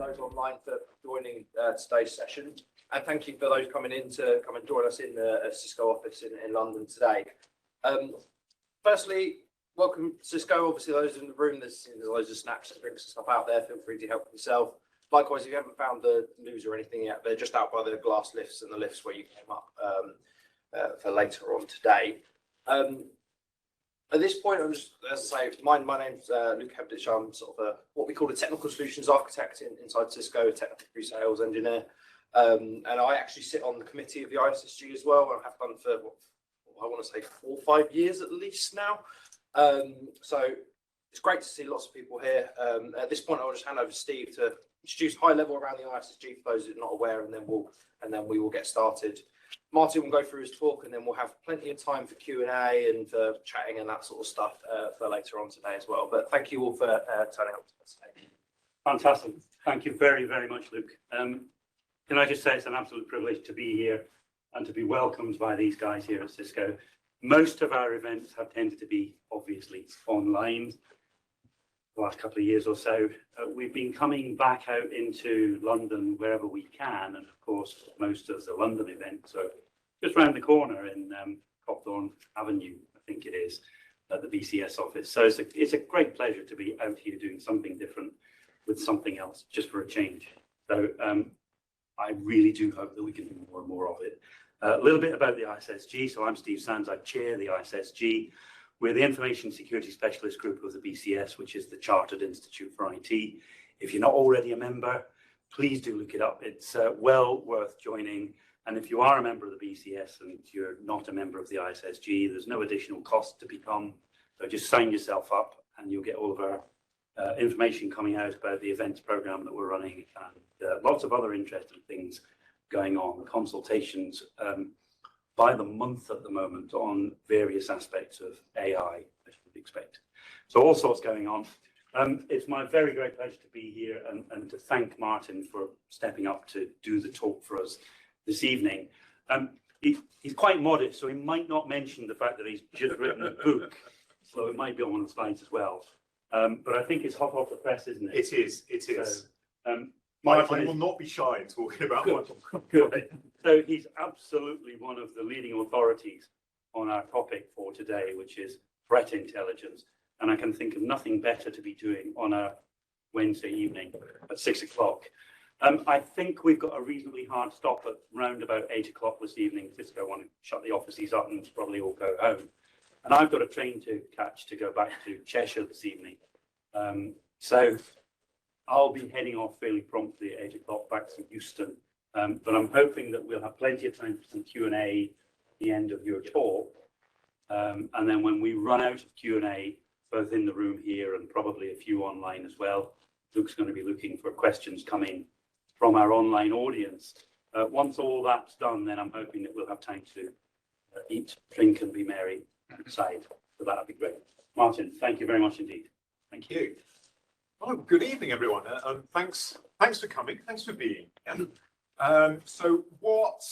those online for joining today's session. And thank you for those coming in to come and join us in the Cisco office in London today. Firstly, welcome Cisco. Obviously, those in the room, there's loads of snacks and drinks and stuff out there. Feel free to help yourself. Likewise, if you haven't found the news or anything yet, they're just out by the glass lifts and the lifts where you came up for later on today. At this point, I'm just, as I say, my name's Luke Hebditch. I'm sort of what we call a technical solutions architect inside Cisco, technical pre-sales engineer. And I actually sit on the committee of the ISSG as well. I have done for, I want to say 4 or 5 years at least now. So it's great to see lots of people here. At this point, I'll just hand over to Steve to introduce high level around the ISSG for those who are not aware, and then we will get started. Martin will go through his talk, and then we'll have plenty of time for Q&A and for chatting and that sort of stuff for later on today as well. But thank you all for turning up today. Fantastic. Thank you very, very much, Luke. Can I just say it's an absolute privilege to be here and to be welcomed by these guys here at Cisco. Most of our events have tended to be obviously online the last couple of years or so. We've been coming back out into London wherever we can, and of course most of the London events are just around the corner in Copthorne Avenue, I think it is, at the BCS office. So it's a great pleasure to be out here doing something different with something else, just for a change. So I really do hope that we can do more and more of it. A little bit about the ISSG. So I'm Steve Sands, I chair the ISSG. We're the Information Security Specialist Group of the BCS, which is the Chartered Institute for IT. If you're not already a member, please do look it up. It's well worth joining. And if you are a member of the BCS and you're not a member of the ISSG, there's no additional cost to become. So just sign yourself up and you'll get all of our information coming out about the events program that we're running, and lots of other interesting things going on, consultations by the month at the moment on various aspects of AI, as you would expect. So all sorts going on. It's my very great pleasure to be here and to thank Martin for stepping up to do the talk for us this evening. He's quite modest, so he might not mention the fact that he's just written a book, so it might be on one of the slides as well. But I think it's hot off the press, isn't it? It is, it is. So, I will not be shy in talking about my book. Good. So he's absolutely one of the leading authorities on our topic for today, which is threat intelligence. And I can think of nothing better to be doing on a Wednesday evening at 6 o'clock. I think we've got a reasonably hard stop at round about 8 o'clock this evening. Cisco want to shut the offices up and probably all go home. And I've got a train to catch to go back to Cheshire this evening. So I'll be heading off fairly promptly at 8 o'clock back to Euston. But I'm hoping that we'll have plenty of time for some Q&A at the end of your talk. And then when we run out of Q&A, both in the room here and probably a few online as well, Luke's going to be looking for questions coming from our online audience. Once all that's done, then I'm hoping that we'll have time to eat, drink and be merry outside. So that'd be great. Martin, thank you very much indeed. Thank you. Oh, good evening, everyone. Thanks for coming. Thanks for being here. So what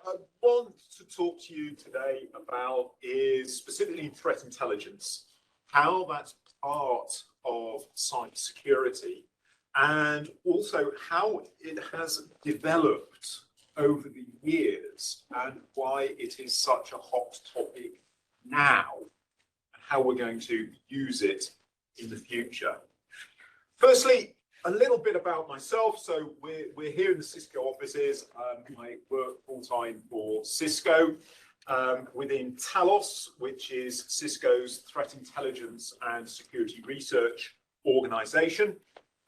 I want to talk to you today about is specifically threat intelligence, how that's part of cybersecurity, and also how it has developed over the years and why it is such a hot topic now, and how we're going to use it in the future. Firstly, a little bit about myself. So we're here in the Cisco offices. I work full-time for Cisco within Talos, which is Cisco's threat intelligence and security research organization.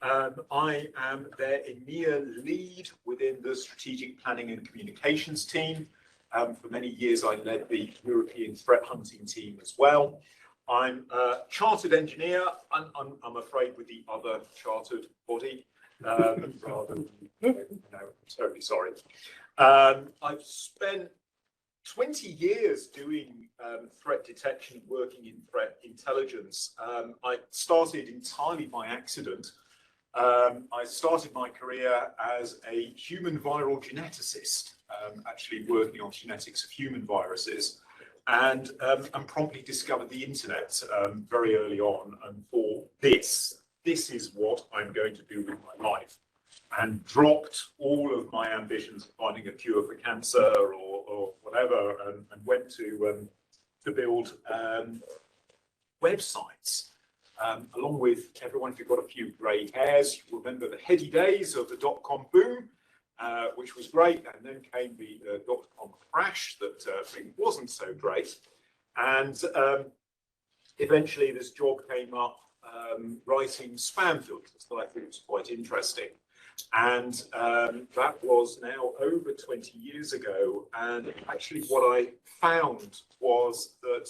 I am their EMEA lead within the strategic planning and communications team. For many years, I led the European threat hunting team as well. I'm a chartered engineer, I'm afraid, with the other chartered body. Rather than, I'm terribly sorry. I've spent 20 years doing threat detection, working in threat intelligence. I started entirely by accident. I started my career as a human viral geneticist, actually working on genetics of human viruses, and promptly discovered the internet very early on and thought, this is what I'm going to do with my life. and dropped all of my ambitions of finding a cure for cancer or whatever, and went to build websites. Along with everyone, if you've got a few grey hairs, you remember the heady days of the dot-com boom, which was great, and then came the dot-com crash that wasn't so great. And eventually this job came up writing spam filters that I thought was quite interesting. And that was now over 20 years ago. And actually what I found was that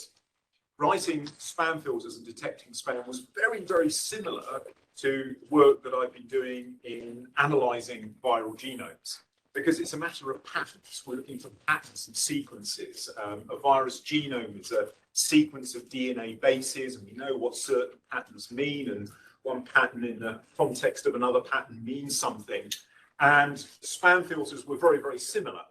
writing spam filters and detecting spam was very, very similar to work that I've been doing in analyzing viral genomes, because it's a matter of patterns. We're looking for patterns and sequences. A virus genome is a sequence of DNA bases, and we know what certain patterns mean, and one pattern in the context of another pattern means something. And spam filters were very, very similar.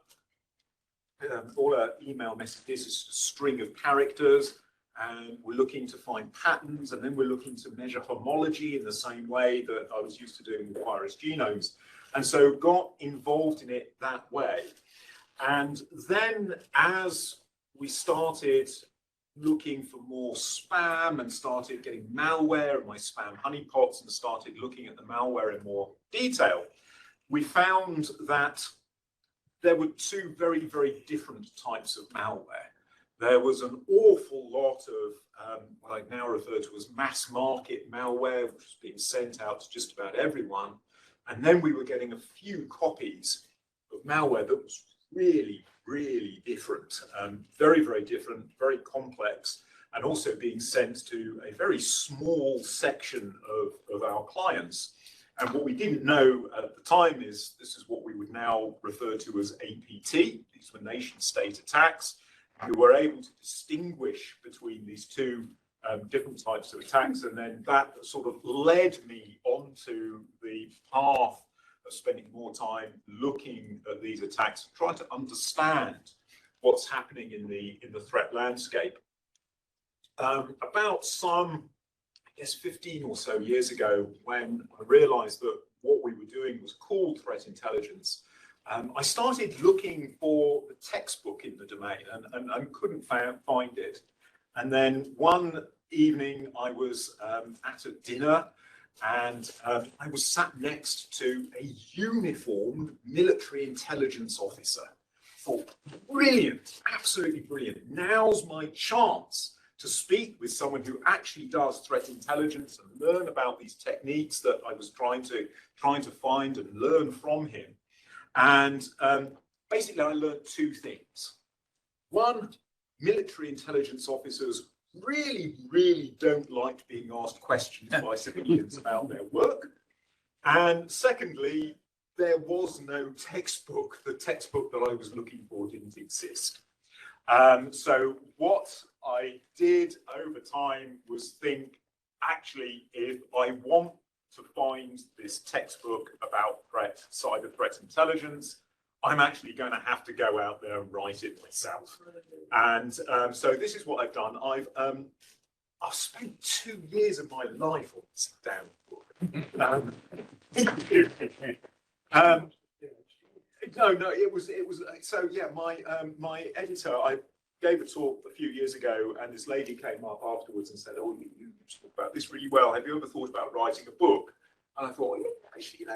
All our email messages is a string of characters, and we're looking to find patterns, and then we're looking to measure homology in the same way that I was used to doing with virus genomes. And so got involved in it that way. And then as we started looking for more spam and started getting malware in my spam honeypots and started looking at the malware in more detail, we found that there were two very, very different types of malware. There was an awful lot of what I now refer to as mass market malware, which was being sent out to just about everyone. And then we were getting a few copies of malware that was really, really different, very, very different, very complex, and also being sent to a very small section of our clients. And what we didn't know at the time is this is what we would now refer to as APT. These were nation state attacks. We were able to distinguish between these two different types of attacks, and then that sort of led me onto the path of spending more time looking at these attacks, trying to understand what's happening in the threat landscape. About some, I guess, 15 or so years ago, when I realized that what we were doing was called threat intelligence, I started looking for the textbook in the domain and couldn't find it. And then one evening I was at a dinner, and I was sat next to a uniformed military intelligence officer. I thought, brilliant, absolutely brilliant. Now's my chance to speak with someone who actually does threat intelligence and learn about these techniques that I was trying to find and learn from him. And basically I learned two things. One, military intelligence officers really, really don't like being asked questions by civilians about their work. And secondly, there was no textbook. The textbook that I was looking for didn't exist. So what I did over time was think, actually, if I want to find this textbook about cyber threat intelligence, I'm actually going to have to go out there and write it myself. And so this is what I've done. I've spent 2 years of my life on this damn book. No, it was so yeah. My editor, I gave a talk a few years ago, and this lady came up afterwards and said, "Oh, you talk about this really well. Have you ever thought about writing a book?" And I thought, yeah, actually,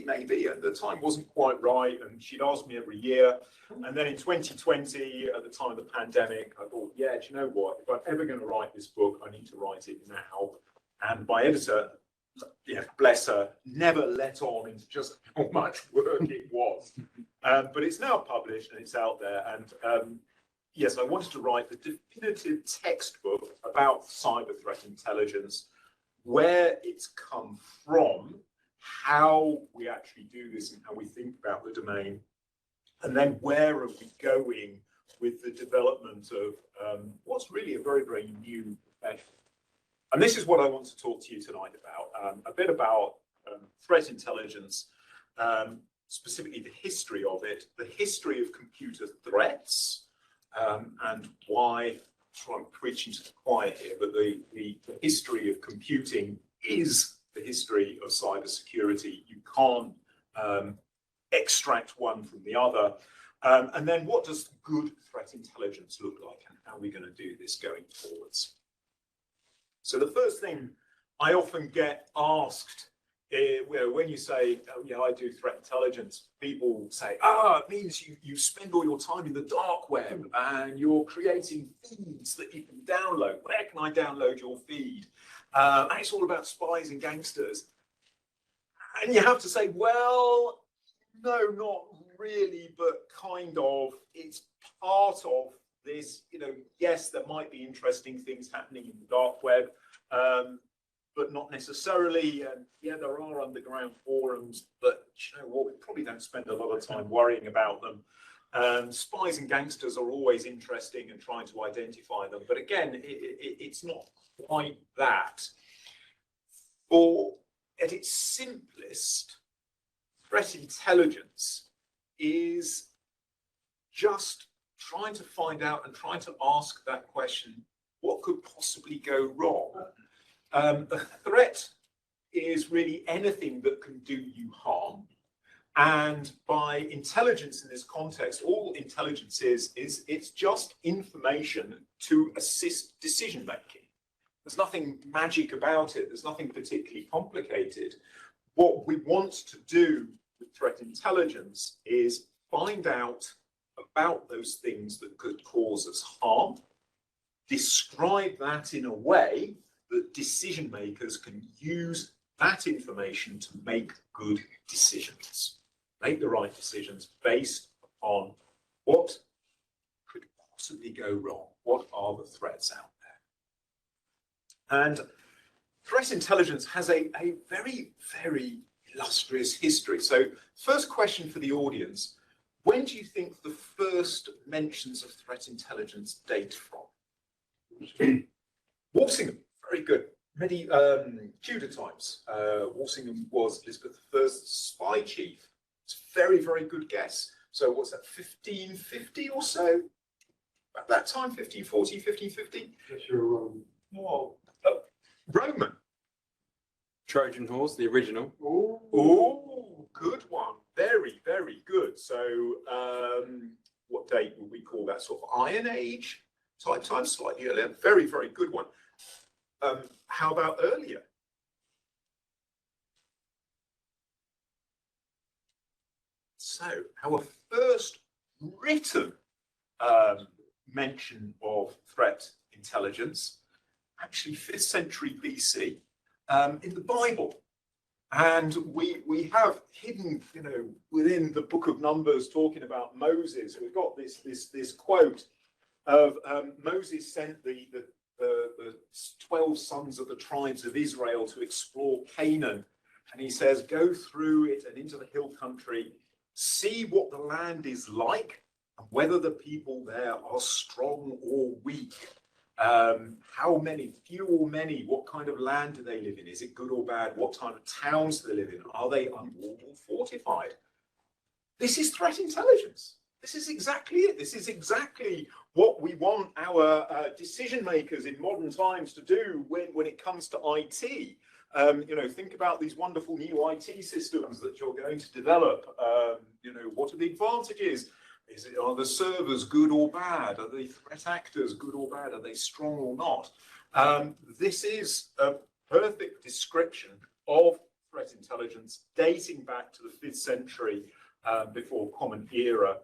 maybe. And the time wasn't quite right. And she'd asked me every year. And then in 2020, at the time of the pandemic, I thought, yeah, do you know what? If I'm ever going to write this book, I need to write it now. And my editor, yeah, bless her, never let on into just how much work it was. But it's now published and it's out there. And yes, I wanted to write the definitive textbook about cyber threat intelligence, where it's come from, how we actually do this and how we think about the domain, and then where are we going with the development of what's really a very, very new profession. And this is what I want to talk to you tonight about, a bit about threat intelligence, specifically the history of it, the history of computer threats, and why, I'm preaching to the choir here, but the history of computing is the history of cybersecurity. You can't extract one from the other. And then what does good threat intelligence look like, and how are we going to do this going forwards? So the first thing I often get asked, when you say, oh, yeah, I do threat intelligence, people say, it means you spend all your time in the dark web and you're creating feeds that you can download. Where can I download your feed? And it's all about spies and gangsters. And you have to say, well, no, not really, but kind of. It's part of this, yes, there might be interesting things happening in the dark web, but not necessarily. And yeah, there are underground forums, but you know what, we probably don't spend a lot of time worrying about them. Spies and gangsters are always interesting and trying to identify them. But again, it's not quite that. Or at its simplest, threat intelligence is just trying to find out and trying to ask that question, what could possibly go wrong? A threat is really anything that can do you harm. And by intelligence in this context, all intelligence is it's just information to assist decision making. There's nothing magic about it. There's nothing particularly complicated. What we want to do with threat intelligence is find out about those things that could cause us harm, describe that in a way that decision makers can use that information to make good decisions, make the right decisions based on what could possibly go wrong, what are the threats out there. And threat intelligence has a very, very illustrious history. So first question for the audience, when do you think the first mentions of threat intelligence date from? Walsingham, very good. Tudor times. Walsingham was Elizabeth I's spy chief. It's a very, very good guess. So what's that, 1550 or so? At that time, 1540, 1550? Yes, you're wrong. Oh, Roman. Trojan horse, the original. Oh, good one. Very, very good. So what date would we call that? Sort of Iron Age type time, slightly earlier. Very, very good one. How about earlier? So our first written mention of threat intelligence, actually 5th century BC, in the Bible. And we have hidden, within the book of Numbers, talking about Moses, we've got this quote of Moses sent the 12 sons of the tribes of Israel to explore Canaan. And he says, go through it and into the hill country, see what the land is like, and whether the people there are strong or weak. How many, few or many, what kind of land do they live in? Is it good or bad? What kind of towns do they live in? Are they unwalled or fortified? This is threat intelligence. This is exactly it. This is exactly what we want our decision makers in modern times to do when it comes to IT. Think about these wonderful new IT systems that you're going to develop. What are the advantages? Are the servers good or bad? Are the threat actors good or bad? Are they strong or not? This is a perfect description of threat intelligence dating back to the 5th century before Common Era.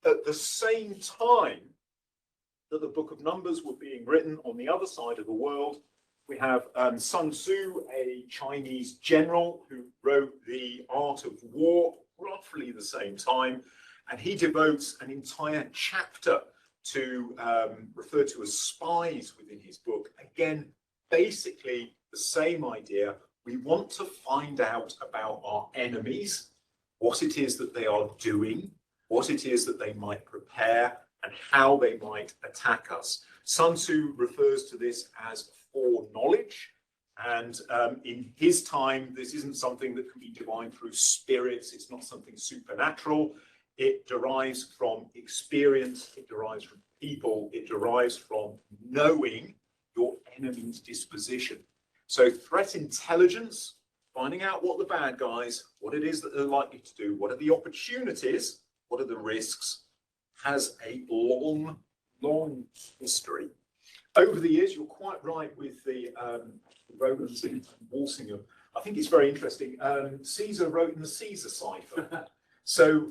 At the same time that the Book of Numbers were being written on the other side of the world, we have Sun Tzu, a Chinese general who wrote The Art of War, roughly the same time. And he devotes an entire chapter to refer to as spies within his book. Again, basically the same idea. We want to find out about our enemies, what it is that they are doing, what it is that they might prepare, and how they might attack us. Sun Tzu refers to this as foreknowledge. And in his time, this isn't something that can be divined through spirits. It's not something supernatural. It derives from experience, it derives from people, it derives from knowing your enemy's disposition. So threat intelligence finding out what the bad guys, what it is that they're likely to do, what are the opportunities, what are the risks, has a long, long history. Over the years, you're quite right with the Romans and Walsingham. I think it's very interesting. Caesar wrote in the Caesar cipher. So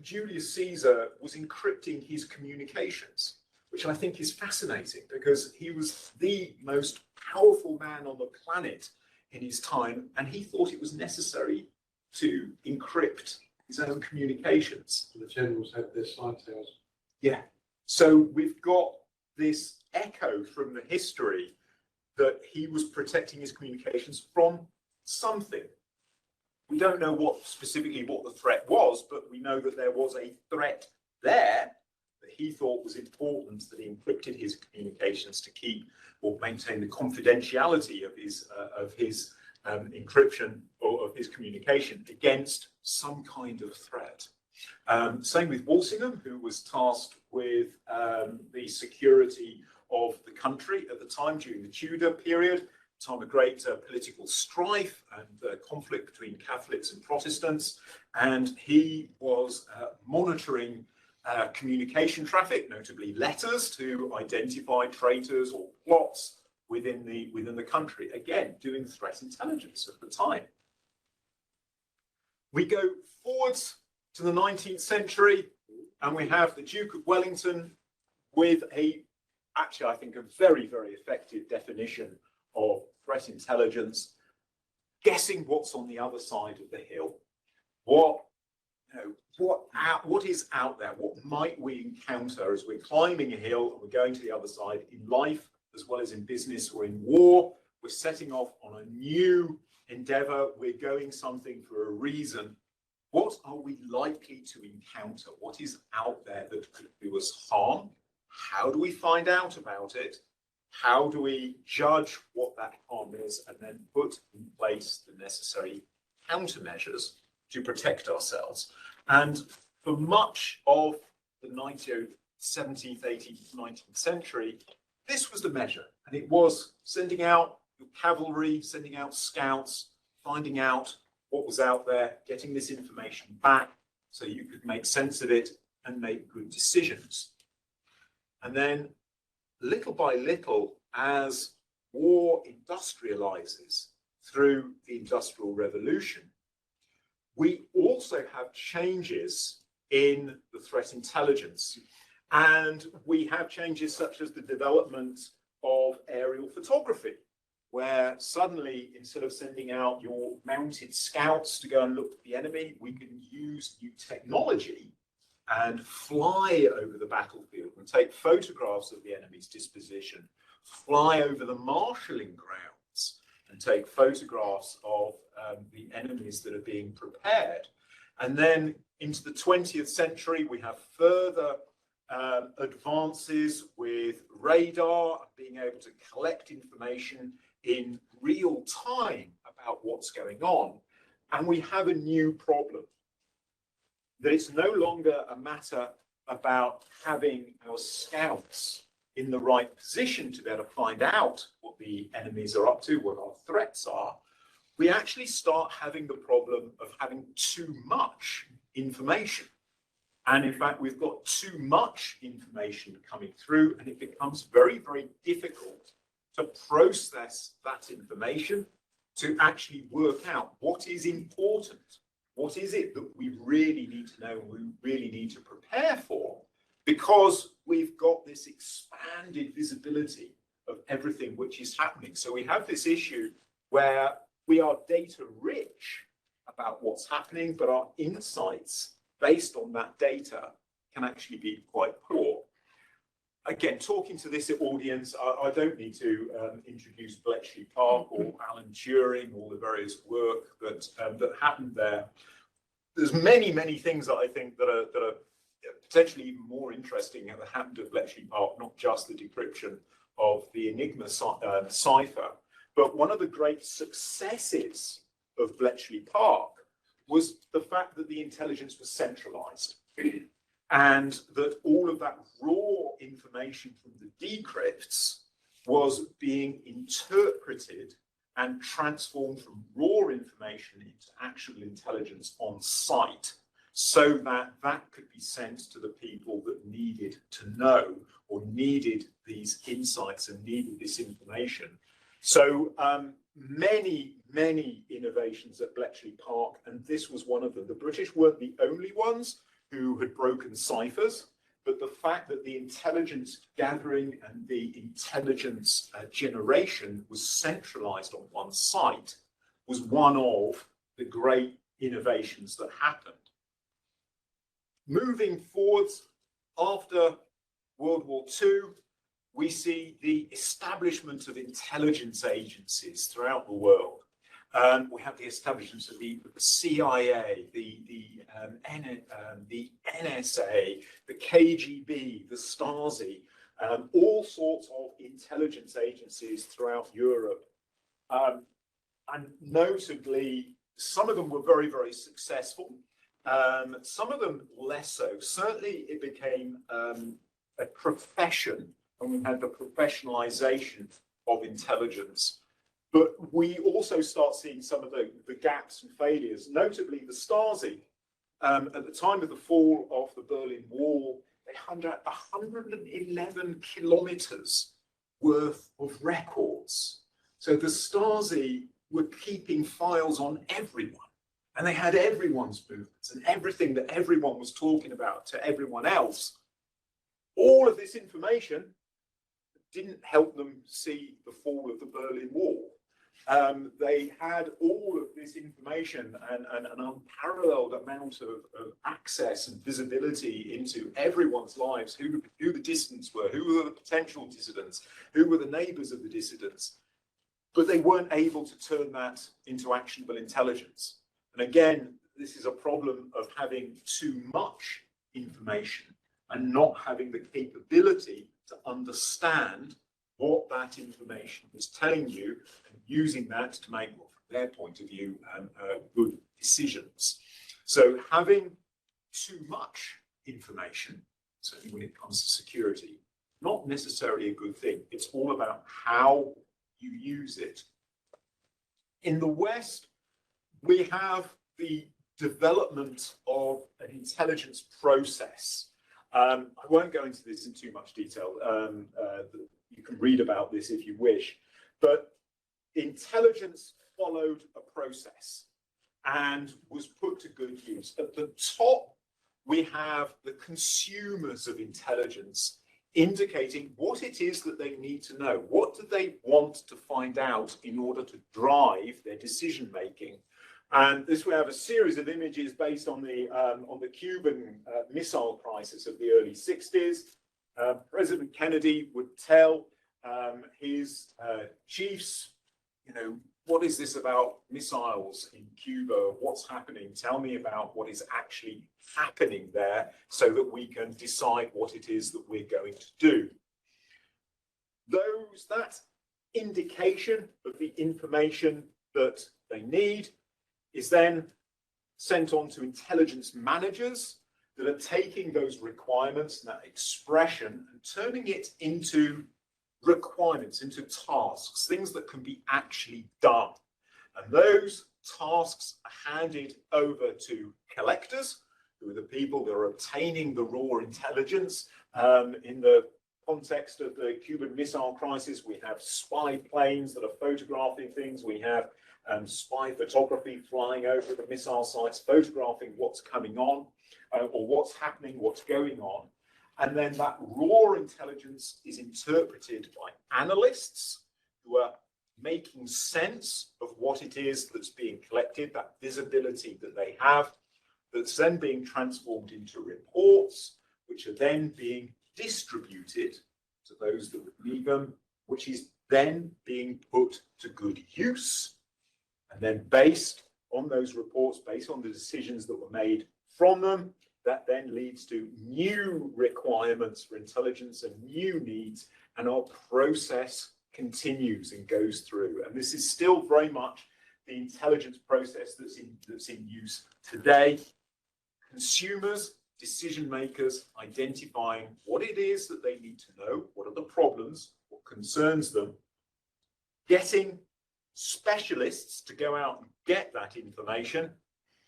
Julius Caesar was encrypting his communications, which I think is fascinating because he was the most powerful man on the planet in his time, and he thought it was necessary to encrypt his own communications. The generals had their side tales. Yeah. So we've got this echo from the history that he was protecting his communications from something. We don't know what specifically what the threat was, but we know that there was a threat there that he thought was important, that he encrypted his communications to keep or maintain the confidentiality of his encryption or of his communication against some kind of threat. Same with Walsingham, who was tasked with the security of the country at the time during the Tudor period, time of great political strife and conflict between Catholics and Protestants, and he was monitoring communication traffic, notably letters, to identify traitors or plots within the country. Again, doing threat intelligence at the time. We go forwards to the 19th century, and we have the Duke of Wellington with actually, I think, a very, very effective definition of threat intelligence, guessing what's on the other side of the hill. What is out there? What might we encounter as we're climbing a hill and we're going to the other side in life, as well as in business or in war? We're setting off on a new endeavor. We're going something for a reason. What are we likely to encounter? What is out there that could do us harm? How do we find out about it? How do we judge what that harm is and then put in place the necessary countermeasures to protect ourselves? And for much of the 17th, 18th, 19th century, this was the measure. And it was sending out your cavalry, sending out scouts, finding out what was out there, getting this information back so you could make sense of it and make good decisions. And then little by little, as war industrializes through the Industrial Revolution, we also have changes in the threat intelligence. And we have changes such as the development of aerial photography, where suddenly, instead of sending out your mounted scouts to go and look at the enemy, we can use new technology and fly over the battlefield and take photographs of the enemy's disposition, fly over the marshalling grounds and take photographs of the enemies that are being prepared. And then into the 20th century, we have further advances with radar, being able to collect information in real time about what's going on. And we have a new problem. That it's no longer a matter about having our scouts in the right position to be able to find out what the enemies are up to, what our threats are. We actually start having the problem of having too much information. And in fact, we've got too much information coming through, and it becomes very, very difficult to process that information, to actually work out what is important. What is it that we really need to know and we really need to prepare for? Because we've got this expanded visibility of everything which is happening. So we have this issue where we are data rich about what's happening, but our insights based on that data can actually be quite poor. Again, talking to this audience, I don't need to introduce Bletchley Park or Alan Turing, all the various work that happened there. There's many, many things that I think that are potentially even more interesting that happened at Bletchley Park, not just the decryption of the Enigma cipher, but one of the great successes of Bletchley Park was the fact that the intelligence was centralized. And that all of that raw information from the decrypts was being interpreted and transformed from raw information into actual intelligence on site, so that that could be sent to the people that needed to know or needed these insights and needed this information. So many innovations at Bletchley Park, and this was one of them. The British weren't the only ones who had broken ciphers, but the fact that the intelligence gathering and the intelligence generation was centralized on one site was one of the great innovations that happened. Moving forwards, after World War II, we see the establishment of intelligence agencies throughout the world. We have the establishment of the CIA, the NSA, the KGB, the Stasi, all sorts of intelligence agencies throughout Europe. And notably, some of them were very, very successful. Some of them less so. Certainly, it became a profession, and we had the professionalization of intelligence. But we also start seeing some of the gaps and failures, notably the Stasi. At the time of the fall of the Berlin Wall, they had 111 kilometers worth of records. So the Stasi were keeping files on everyone, and they had everyone's movements and everything that everyone was talking about to everyone else. All of this information didn't help them see the fall of the Berlin Wall. They had all of this information and an unparalleled amount of access and visibility into everyone's lives, who the dissidents were, who were the potential dissidents, who were the neighbors of the dissidents. But they weren't able to turn that into actionable intelligence. And again, this is a problem of having too much information and not having the capability to understand what that information is telling you and using that to make, well, from their point of view, good decisions. So having too much information, certainly when it comes to security, not necessarily a good thing. It's all about how you use it. In the West, we have the development of an intelligence process. I won't go into this in too much detail. You can read about this if you wish, but intelligence followed a process and was put to good use. At the top, we have the consumers of intelligence indicating what it is that they need to know. What do they want to find out in order to drive their decision making? And this we have a series of images based on the Cuban missile crisis of the early 60s. President Kennedy would tell his chiefs, what is this about missiles in Cuba? What's happening? Tell me about what is actually happening there so that we can decide what it is that we're going to do. That indication of the information that they need is then sent on to intelligence managers that are taking those requirements and that expression and turning it into requirements, into tasks, things that can be actually done. And those tasks are handed over to collectors, who are the people that are obtaining the raw intelligence. In the context of the Cuban Missile Crisis, we have spy planes that are photographing things. We have spy photography flying over the missile sites, photographing what's coming on or what's happening, what's going on. And then that raw intelligence is interpreted by analysts who are making sense of what it is that's being collected, that visibility that they have, that's then being transformed into reports, which are then being distributed to those that would need them, which is then being put to good use. And then based on those reports, based on the decisions that were made from them, that then leads to new requirements for intelligence and new needs, and our process continues and goes through. And this is still very much the intelligence process that's in use today. Consumers, decision makers, identifying what it is that they need to know, what are the problems, what concerns them, getting specialists to go out and get that information,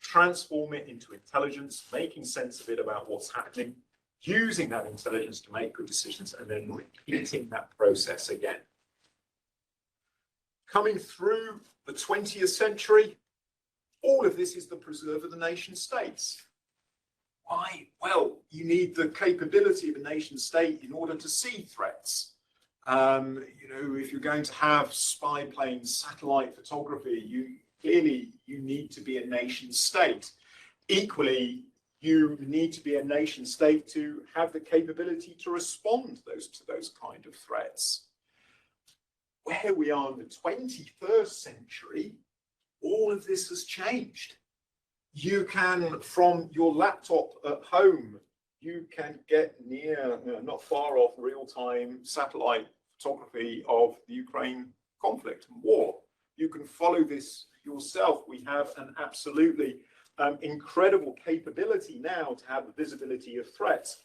transform it into intelligence, making sense of it about what's happening, using that intelligence to make good decisions, and then repeating that process again. Coming through the 20th century, all of this is the preserve of the nation states. Why? Well, you need the capability of a nation state in order to see threats. You know, if you're going to have spy planes, satellite photography, you need to be a nation state. Equally, you need to be a nation state to have the capability to respond to those kind of threats. Where we are in the 21st century, all of this has changed. You can, from your laptop at home, you can get near, not far off, real-time satellite photography of the Ukraine conflict and war. You can follow this yourself. We have an absolutely incredible capability now to have the visibility of threats.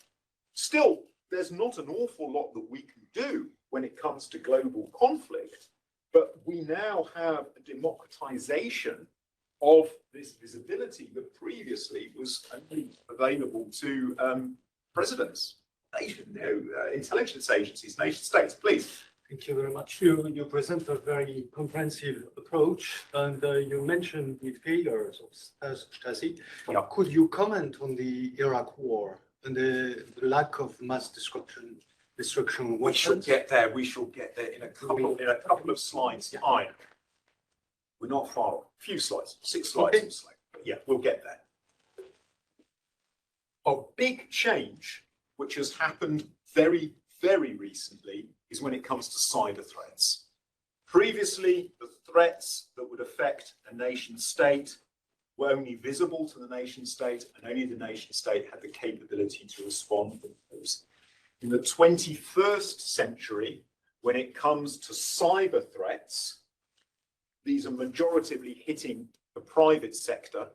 Still, there's not an awful lot that we can do when it comes to global conflict, but we now have a democratization of this visibility that previously was only available to presidents, intelligence agencies, nation states. Please. Thank you very much. You present a very comprehensive approach, and you mentioned the failures of Stasi. Yeah. Could you comment on the Iraq War and the lack of mass destruction? We shall get there. We shall get there in a couple of slides' time. We're not far off. A few slides, 6 slides. Okay. But yeah, we'll get there. A big change, which has happened very, very recently, is when it comes to cyber threats. Previously, the threats that would affect a nation state were only visible to the nation state, and only the nation state had the capability to respond to those. In the 21st century, when it comes to cyber threats, these are majoritively hitting the private sector.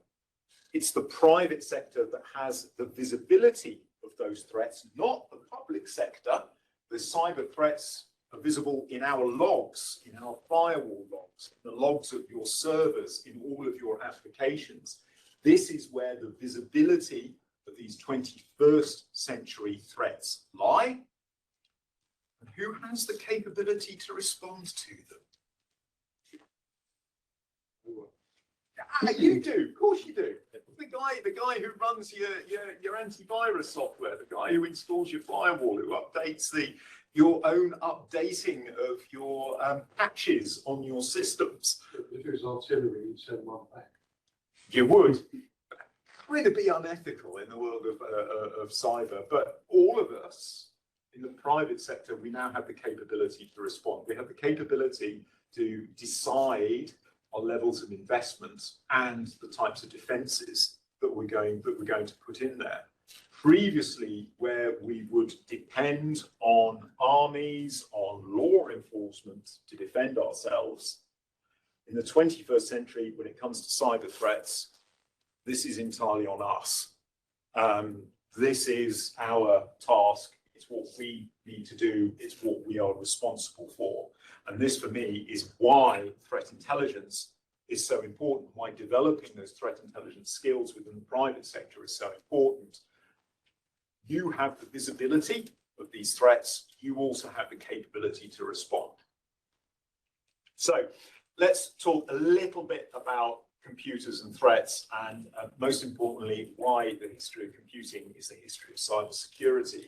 It's the private sector that has the visibility of those threats, not the public sector. The cyber threats are visible in our logs, in our firewall logs, in the logs of your servers, in all of your applications. This is where the visibility of these 21st century threats lie. And who has the capability to respond to them? You do, of course you do. The guy who runs your antivirus software, the guy who installs your firewall, who updates your own updating of your patches on your systems. If it was auxiliary, you'd send one back. You would. Kind of be unethical in the world of cyber, but all of us in the private sector, we now have the capability to respond. We have the capability to decide our levels of investment and the types of defences that we're going to put in there. Previously, where we would depend on armies, on law enforcement to defend ourselves, in the 21st century, when it comes to cyber threats, this is entirely on us. This is our task. It's what we need to do. It's what we are responsible for. And this, for me, is why threat intelligence is so important, why developing those threat intelligence skills within the private sector is so important. You have the visibility of these threats. You also have the capability to respond. So let's talk a little bit about computers and threats, and most importantly, why the history of computing is the history of cybersecurity.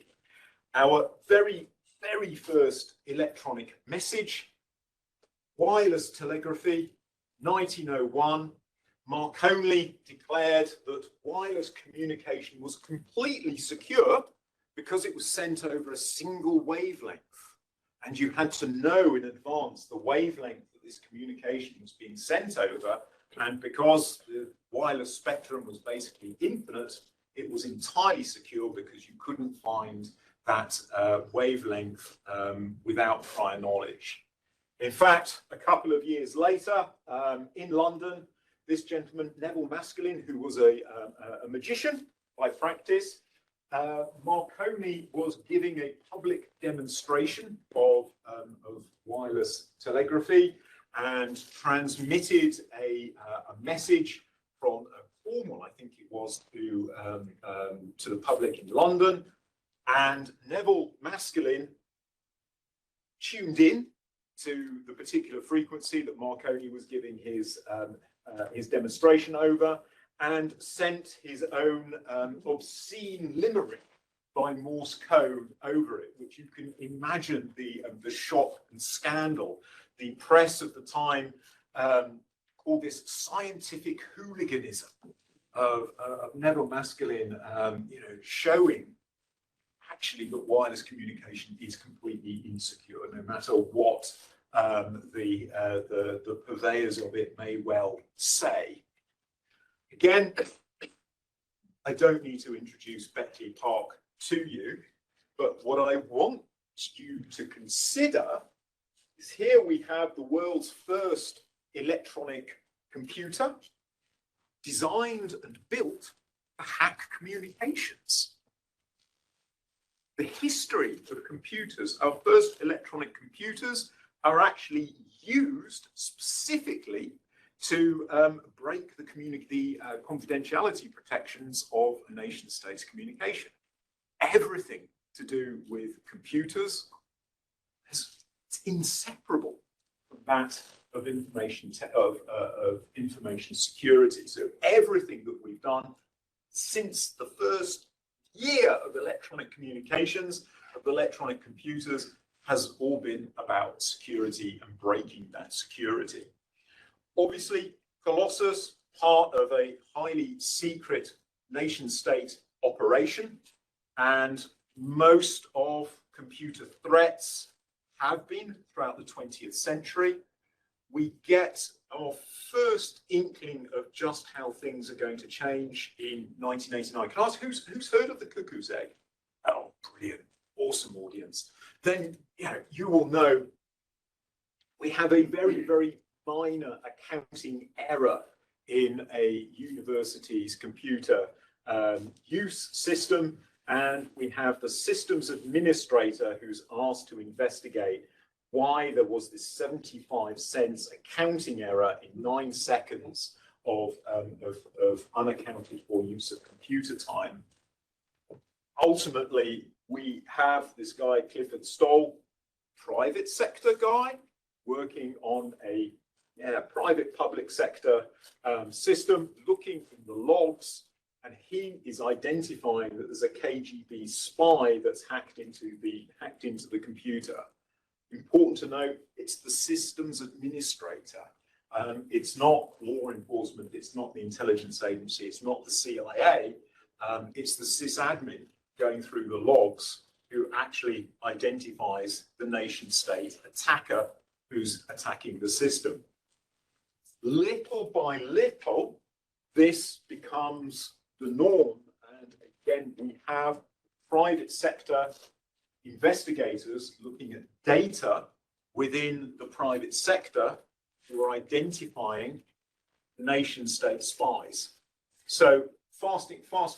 Our very, very first electronic message, wireless telegraphy, 1901, Marconi declared that wireless communication was completely secure because it was sent over a single wavelength. And you had to know in advance the wavelength that this communication was being sent over. And because the wireless spectrum was basically infinite, it was entirely secure because you couldn't find that wavelength without prior knowledge. In fact, a couple of years later, in London, this gentleman, Neville Maskelyne, who was a magician by practice, Marconi was giving a public demonstration of wireless telegraphy. and transmitted a message from a Cornwall, I think it was, to the public in London. And Neville Maskelyne tuned in to the particular frequency that Marconi was giving his demonstration over, and sent his own obscene limerick by Morse code over it, which you can imagine the shock and scandal. The press of the time called this scientific hooliganism of Neville Maskelyne, showing actually that wireless communication is completely insecure, no matter what the purveyors of it may well say. Again, I don't need to introduce Beckley Park to you, but what I want you to consider is here we have the world's first electronic computer designed and built to hack communications. The history of computers, our first electronic computers, are actually used specifically to break the confidentiality protections of a nation state's communication. Everything to do with computers is inseparable from that of information security. So everything that we've done since the first year of electronic communications, of electronic computers, has all been about security and breaking that security. Obviously, Colossus, part of a highly secret nation-state operation, and most of computer threats have been throughout the 20th century. We get our first inkling of just how things are going to change in 1989. Can I ask who's heard of the cuckoo's egg? Oh, brilliant, awesome audience. Then you will know we have a very, very minor accounting error in a university's computer use system, and we have the systems administrator who's asked to investigate why there was this 75 cents accounting error in 9 seconds of unaccounted for use of computer time. Ultimately, we have this guy, Clifford Stoll, private sector guy, working on a private public sector system, looking in the logs, and he is identifying that there's a KGB spy that's hacked into the computer. Important to note, it's the systems administrator. It's not law enforcement, it's not the intelligence agency, it's not the CIA, it's the sysadmin going through the logs who actually identifies the nation state attacker who's attacking the system. Little by little, this becomes the norm. And again, we have private sector investigators looking at data within the private sector who are identifying nation state spies. So fast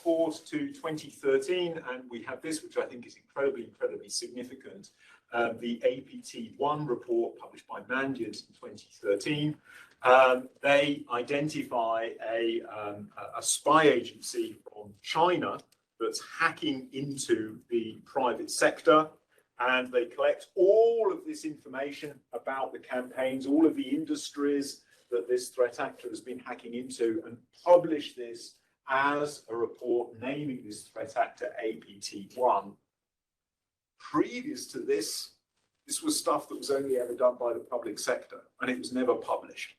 forward to 2013, and we have this, which I think is incredibly significant. The APT1 report published by Mandiant in 2013. They identify a spy agency from China that's hacking into the private sector, and they collect all of this information about the campaigns, all of the industries that this threat actor has been hacking into, and publish this as a report naming this threat actor APT1. Previous to this, this was stuff that was only ever done by the public sector, and it was never published.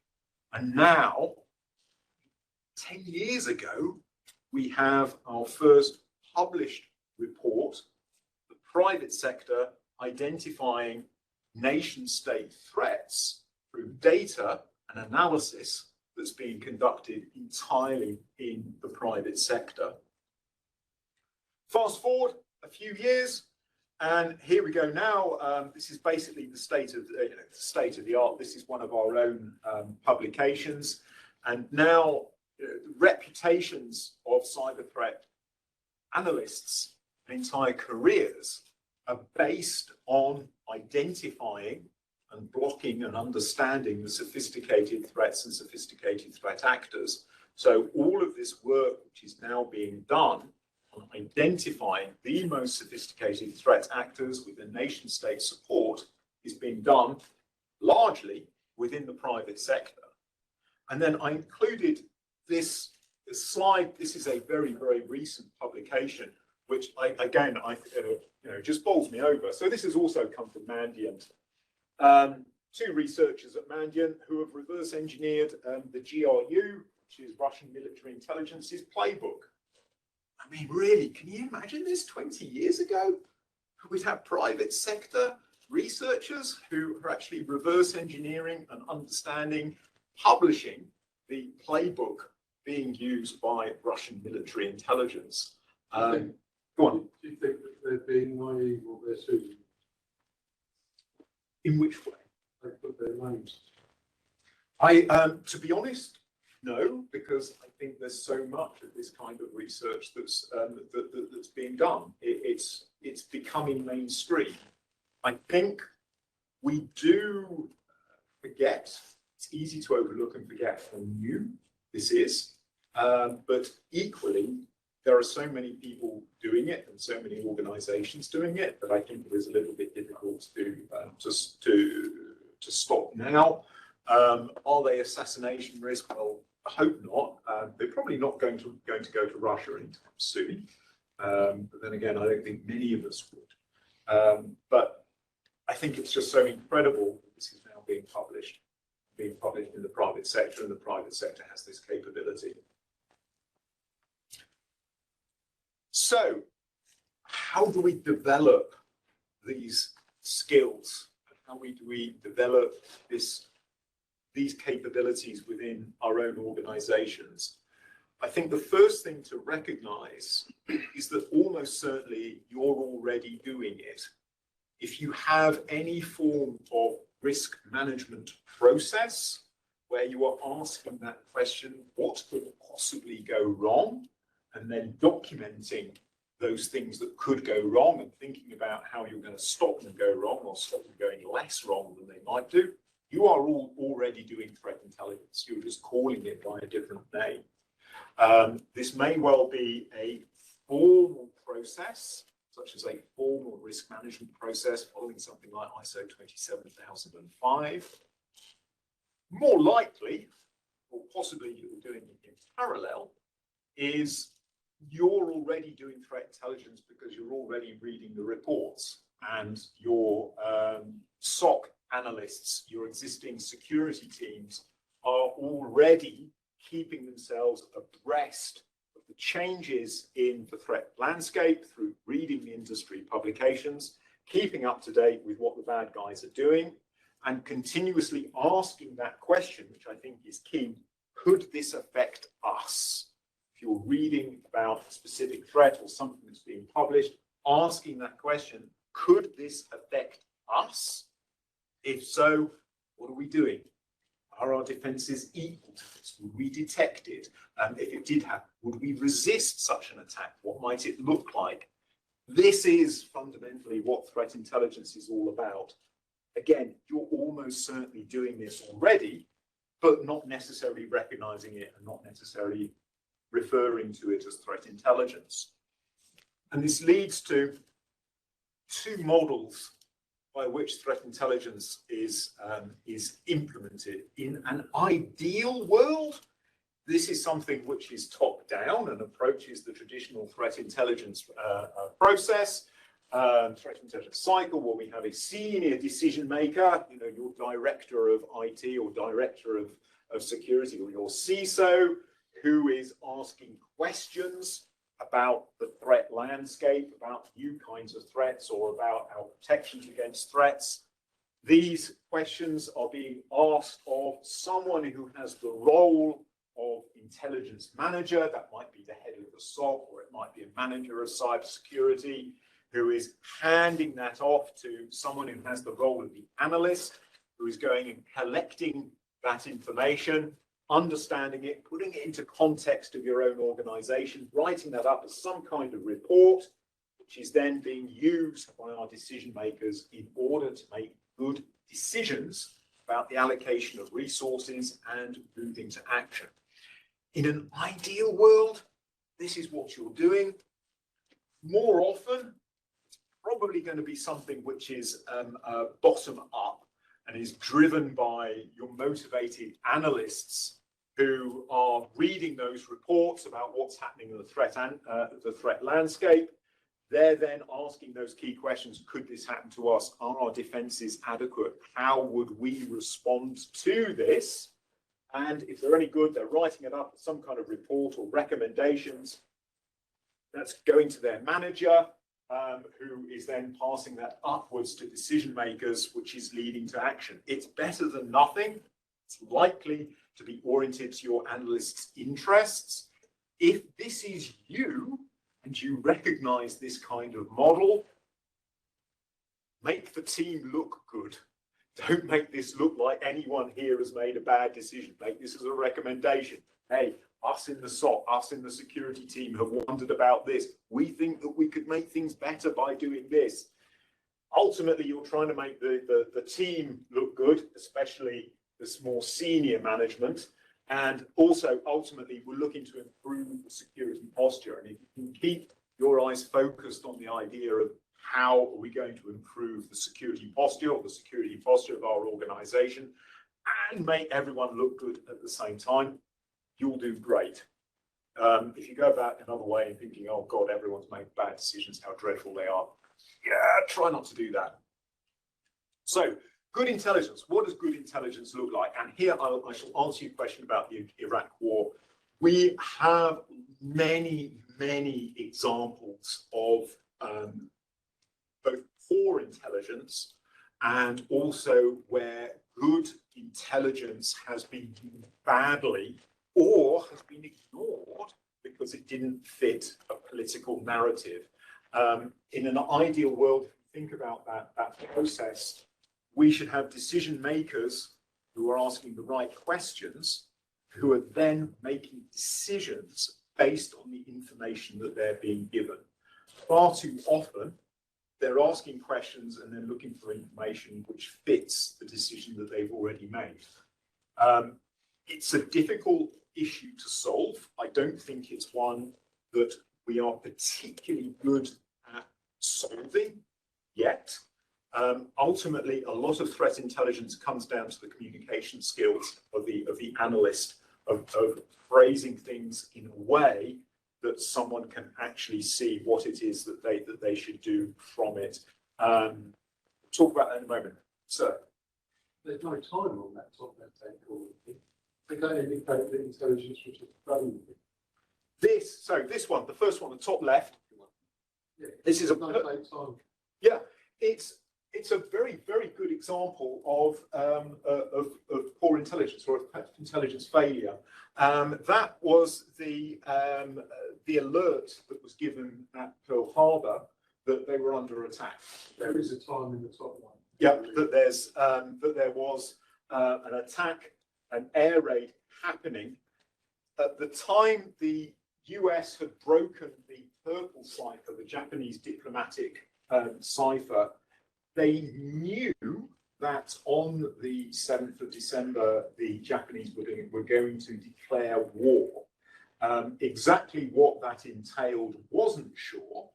And now, 10 years ago, we have our first published report, the private sector identifying nation-state threats through data and analysis that's being conducted entirely in the private sector. Fast forward a few years, and here we go now. This is basically the state of the art. This is one of our own publications, and now reputations of cyber threat analysts and entire careers are based on identifying and blocking and understanding the sophisticated threats and sophisticated threat actors. So all of this work which is now being done on identifying the most sophisticated threat actors with the nation state support is being done largely within the private sector. And then I included this slide. This is a very, very recent publication, which just bowls me over. So this has also come from Mandiant. Two researchers at Mandiant who have reverse engineered the GRU, which is Russian military intelligence's playbook. I mean, really, can you imagine this 20 years ago? We'd have private sector researchers who are actually reverse engineering and understanding, publishing the playbook being used by Russian military intelligence. Go on. Do you think that they're being naive or they're assuming? In which way? They put their names. To be honest, no, because I think there's so much of this kind of research that's being done. It's becoming mainstream. I think we do forget. It's easy to overlook and forget how new this is, but equally, there are so many people doing it and so many organisations doing it that I think it is a little bit difficult to stop now. Are they assassination risk? Well, I hope not. They're probably not going to go to Russia anytime soon. But then again, I don't think many of us would. But I think it's just so incredible that this is now being published in the private sector, and the private sector has this capability. So, how do we develop these skills? How do we develop these capabilities within our own organizations? I think the first thing to recognize is that almost certainly you're already doing it. If you have any form of risk management process where you are asking that question, what could possibly go wrong? And then documenting those things that could go wrong and thinking about how you're going to stop them go wrong or stop them going less wrong than they might do. You are already doing threat intelligence. You're just calling it by a different name. This may well be a formal process, such as a formal risk management process following something like ISO 27005. More likely, or possibly you're doing it in parallel, is you're already doing threat intelligence because you're already reading the reports, and your SOC analysts, your existing security teams are already keeping themselves abreast of the changes in the threat landscape through reading the industry publications, keeping up to date with what the bad guys are doing, and continuously asking that question, which I think is key: could this affect us? If you're reading about a specific threat or something that's being published, asking that question, could this affect us? If so, what are we doing? Are our defenses equal to this? Would we detect it? If it did happen, would we resist such an attack? What might it look like? This is fundamentally what threat intelligence is all about. Again, you're almost certainly doing this already, but not necessarily recognizing it and not necessarily referring to it as threat intelligence. And this leads to two models by which threat intelligence is implemented. In an ideal world, this is something which is top down and approaches the traditional threat intelligence process, threat intelligence cycle, where we have a senior decision maker, your director of IT or director of security, or your CISO, who is asking questions about the threat landscape, about new kinds of threats, or about our protections against threats. These questions are being asked of someone who has the role of intelligence manager. That might be the head of the SOC, or it might be a manager of cybersecurity, who is handing that off to someone who has the role of the analyst, who is going and collecting that information, understanding it, putting it into context of your own organization, writing that up as some kind of report, which is then being used by our decision makers in order to make good decisions about the allocation of resources and moving to action. In an ideal world, this is what you're doing. More often, it's probably going to be something which is bottom up and is driven by your motivated analysts who are reading those reports about what's happening in the threat landscape. They're then asking those key questions. Could this happen to us? Are our defenses adequate? How would we respond to this? And if they're any good, they're writing it up as some kind of report or recommendations. That's going to their manager, who is then passing that upwards to decision makers, which is leading to action. It's better than nothing. It's likely to be oriented to your analyst's interests. If this is you and you recognize this kind of model, make the team look good. Don't make this look like anyone here has made a bad decision. Make this as a recommendation. Hey, us in the SOC, us in the security team have wondered about this. We think that we could make things better by doing this. Ultimately, you're trying to make the team look good, especially this more senior management. And also, ultimately, we're looking to improve the security posture. And if you can keep your eyes focused on the idea of how are we going to improve the security posture or the security posture of our organization and make everyone look good at the same time, you'll do great. If you go about another way and thinking, oh God, everyone's made bad decisions, how dreadful they are. Yeah, try not to do that. So, good intelligence. What does good intelligence look like? And here I shall answer your question about the Iraq war. We have many, many examples of both poor intelligence and also where good intelligence has been used badly or has been ignored because it didn't fit a political narrative. In an ideal world, if you think about that process, we should have decision makers who are asking the right questions, who are then making decisions based on the information that they're being given. Far too often, they're asking questions and then looking for information which fits the decision that they've already made. It's a difficult issue to solve. I don't think it's one that we are particularly good at solving yet. Ultimately, a lot of threat intelligence comes down to the communication skills of the analyst, of phrasing things in a way that someone can actually see what it is that they should do from it. Talk about that in a moment. Sir. There's no time on that top left hand corner. They don't indicate the intelligence which is done. This one, the first one, the top left. Yeah. This is no time. Yeah, it's a very, very good example of poor intelligence or of intelligence failure. That was the alert that was given at Pearl Harbor that they were under attack. There is a time in the top one. Yeah, that there was an attack, an air raid happening. At the time, the US had broken the purple cipher, the Japanese diplomatic cipher. They knew that on the 7th of December, the Japanese were going to declare war. Exactly what that entailed wasn't sure,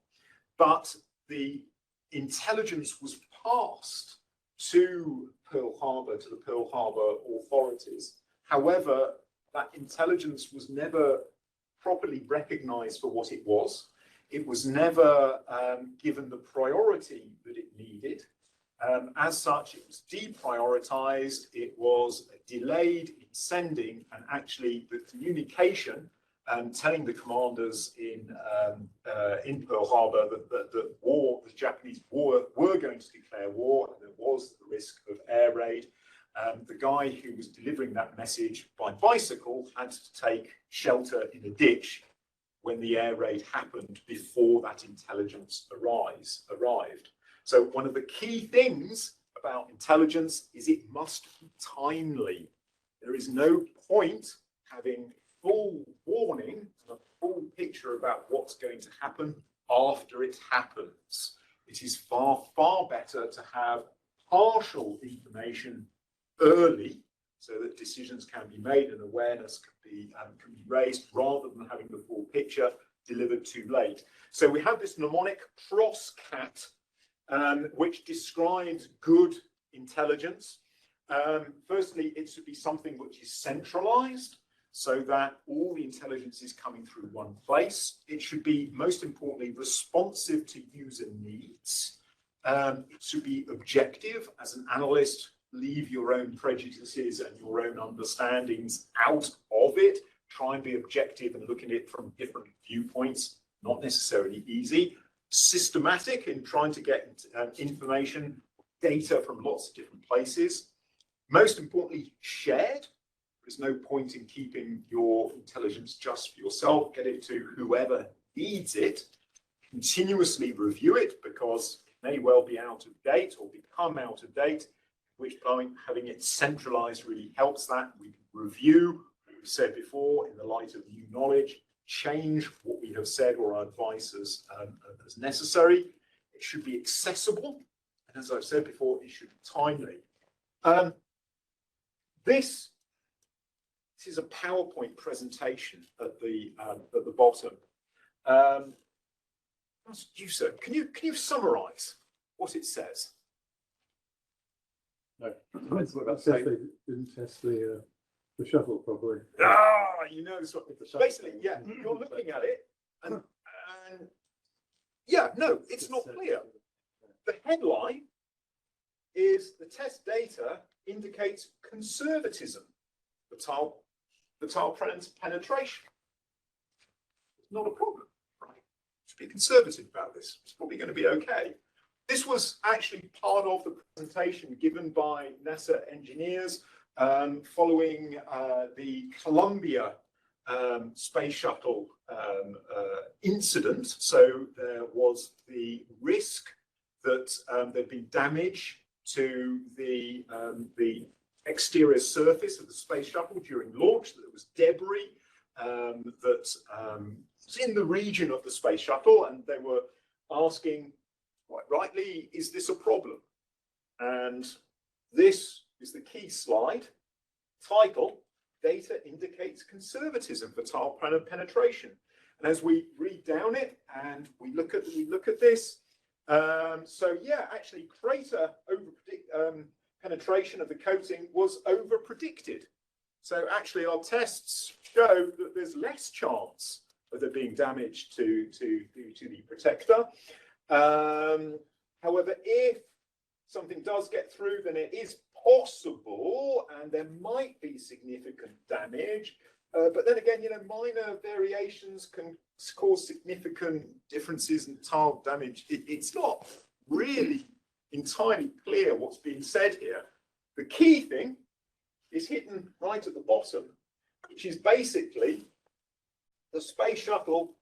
but the intelligence was passed to Pearl Harbor, to the Pearl Harbor authorities. However, that intelligence was never properly recognized for what it was. It was never given the priority that it needed. As such, it was deprioritized, it was delayed in sending, and actually the communication telling the commanders in Pearl Harbor that the Japanese were going to declare war, and there was the risk of air raid. The guy who was delivering that message by bicycle had to take shelter in a ditch when the air raid happened before that intelligence arrived. So one of the key things about intelligence is it must be timely. There is no point having full warning and a full picture about what's going to happen after it happens. It is far, far better to have partial information early so that decisions can be made and awareness can be raised rather than having the full picture delivered too late. So we have this mnemonic PROSCAT, which describes good intelligence. Firstly, it should be something which is centralized so that all the intelligence is coming through one place. It should be, most importantly, responsive to user needs. It should be objective. As an analyst, leave your own prejudices and your own understandings out of it. Try and be objective and look at it from different viewpoints. Not necessarily easy. Systematic in trying to get information, data from lots of different places. Most importantly, shared. There's no point in keeping your intelligence just for yourself. Get it to whoever needs it. Continuously review it because it may well be out of date or become out of date, which point having it centralized really helps that. We can review what we've said before in the light of new knowledge, change what we have said or our advice as necessary. It should be accessible. And as I've said before, it should be timely. This is a PowerPoint presentation at the bottom. You, sir, can you summarize what it says? No, they didn't test the shuttle properly. You know, basically, yeah, you're looking at it, and yeah, no, it's not clear. The headline is the test data indicates conservatism for tile penetration. It's not a problem, right? Should be conservative about this. It's probably going to be okay. This was actually part of the presentation given by NASA engineers following the Columbia space shuttle incident. So there was the risk that there'd be damage to the exterior surface of the space shuttle during launch, that there was debris that was in the region of the space shuttle, and they were asking, quite rightly, is this a problem? And this is the key slide. Title, data indicates conservatism for tile penetration. And as we read down it and we look at this, so yeah, actually crater penetration of the coating was over predicted. So actually our tests show that there's less chance of there being damage to the protector. However, if something does get through, then it is possible and there might be significant damage. But then again, you know, minor variations can cause significant differences in tile damage. It's not really entirely clear what's being said here. The key thing is hidden right at the bottom, which is basically the space shuttle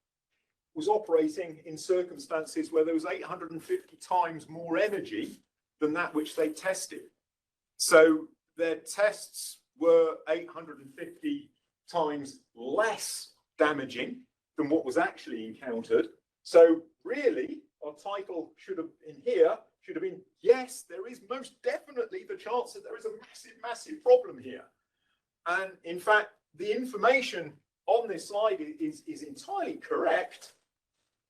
was operating in circumstances where there was 850 times more energy than that which they tested. So their tests were 850 times less damaging than what was actually encountered. So really, our title should have been, yes, there is most definitely the chance that there is a massive, massive problem here. And in fact, the information on this slide is entirely correct,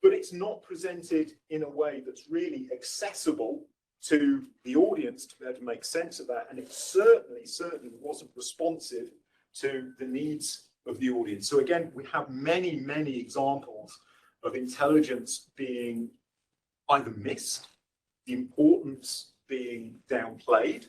but it's not presented in a way that's really accessible to the audience to be able to make sense of that. And it certainly wasn't responsive to the needs of the audience. So again, we have many, many examples of intelligence being either missed, the importance being downplayed,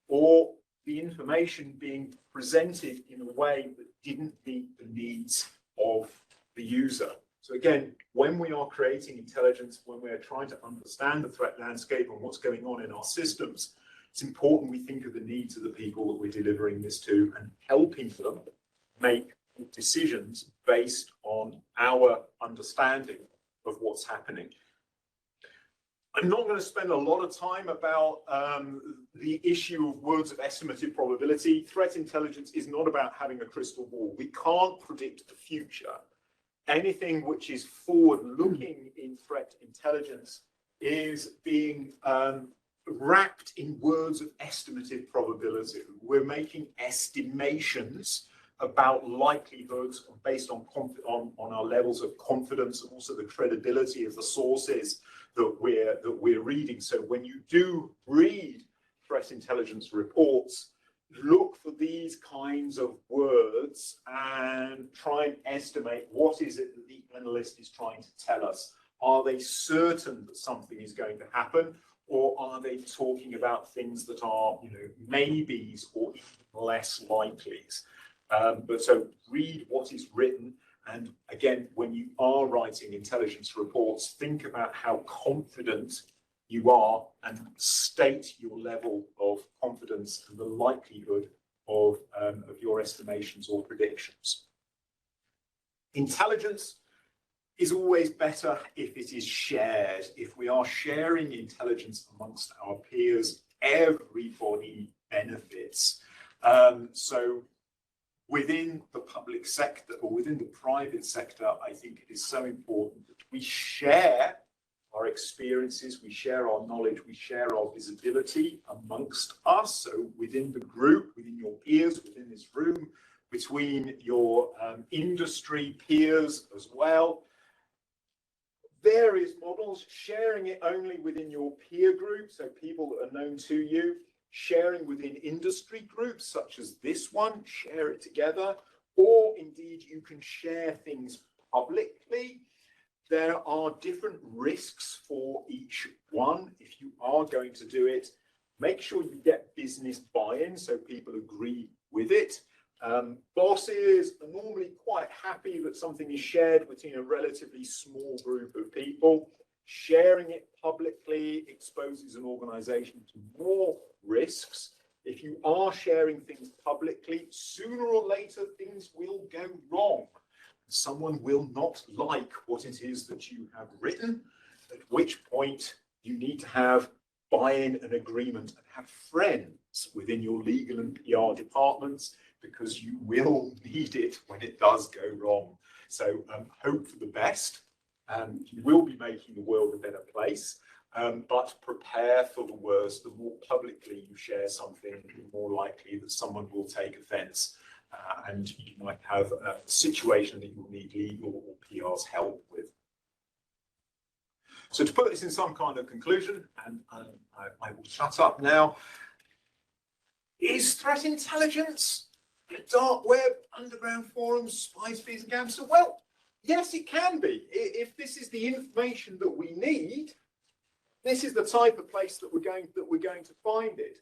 or the information being presented in a way that didn't meet the needs of the user. So again, when we are creating intelligence, when we're trying to understand the threat landscape and what's going on in our systems, it's important we think of the needs of the people that we're delivering this to and helping them make decisions based on our understanding of what's happening. I'm not going to spend a lot of time about the issue of words of estimated probability. Threat intelligence is not about having a crystal ball. We can't predict the future. Anything which is forward-looking in threat intelligence is being wrapped in words of estimative probability. We're making estimations about likelihoods based on our levels of confidence and also the credibility of the sources that we're reading. So when you do read threat intelligence reports, look for these kinds of words and try and estimate what is it that the analyst is trying to tell us. Are they certain that something is going to happen, or are they talking about things that are, maybes or even less likelies? But so read what is written. And again, when you are writing intelligence reports, think about how confident you are and state your level of confidence and the likelihood of your estimations or predictions. Intelligence is always better if it is shared. If we are sharing intelligence amongst our peers, everybody benefits. So within the public sector or within the private sector, I think it is so important that we share our experiences, we share our knowledge, we share our visibility amongst us. So within the group, within your peers, within this room, between your industry peers as well. Various models, sharing it only within your peer group, so people that are known to you, sharing within industry groups such as this one, share it together, or indeed you can share things publicly. There are different risks for each one. If you are going to do it, make sure you get business buy-in so people agree with it. Bosses are normally quite happy that something is shared between a relatively small group of people. Sharing it publicly exposes an organization to more risks. If you are sharing things publicly, sooner or later things will go wrong. Someone will not like what it is that you have written, at which point you need to have buy-in and agreement and have friends within your legal and PR departments, because you will need it when it does go wrong. So hope for the best. You will be making the world a better place, but prepare for the worst. The more publicly you share something, the more likely that someone will take offense. And you might have a situation that you'll need legal or PR's help with. So to put this in some kind of conclusion, and I will shut up now, is threat intelligence a dark web, underground forums, spies, fees and gams? Well, yes, it can be. If this is the information that we need, this is the type of place that we're going to find it.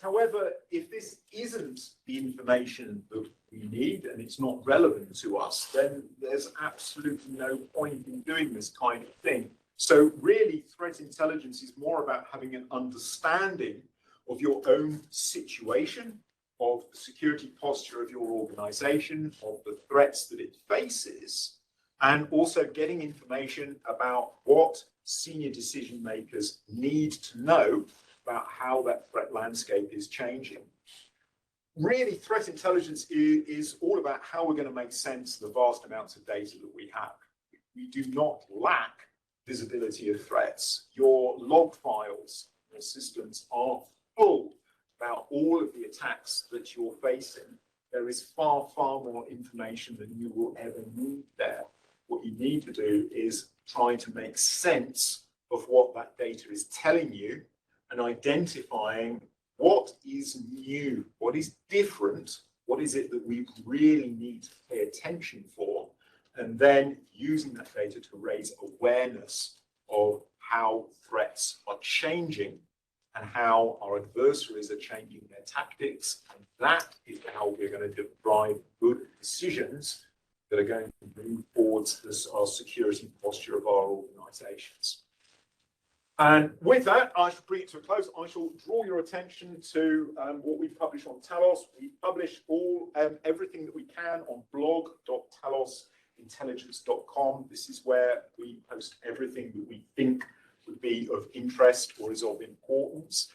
However, if this isn't the information that we need and it's not relevant to us, then there's absolutely no point in doing this kind of thing. So really, threat intelligence is more about having an understanding of your own situation, of the security posture of your organization, of the threats that it faces, and also getting information about what senior decision makers need to know about how that threat landscape is changing. Really, threat intelligence is all about how we're going to make sense of the vast amounts of data that we have. We do not lack visibility of threats. Your log files, your systems are full about all of the attacks that you're facing. There is far, far more information than you will ever need there. What you need to do is try to make sense of what that data is telling you and identifying what is new, what is different, what is it that we really need to pay attention for, and then using that data to raise awareness of how threats are changing and how our adversaries are changing their tactics. And that is how we're going to drive good decisions that are going to move towards our security posture of our organizations. And with that, I shall bring it to a close. I shall draw your attention to what we publish on Talos. We publish everything that we can on blog.talosintelligence.com. This is where we post everything that we think would be of interest or is of importance.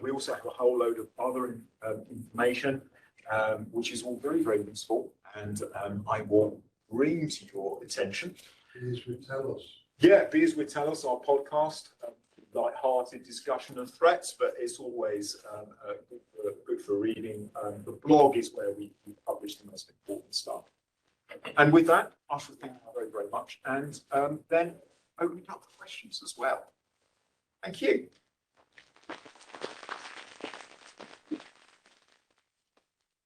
We also have a whole load of other information, which is all very, very useful. And I will bring to your attention. Please tell us. Yeah, Beers with Talos, our podcast, light-hearted. light-hearted discussion of threats, but it's always good for reading. The blog is where we publish the most important stuff. And with that, I shall thank you very, very much, and then open it up for questions as well. Thank you.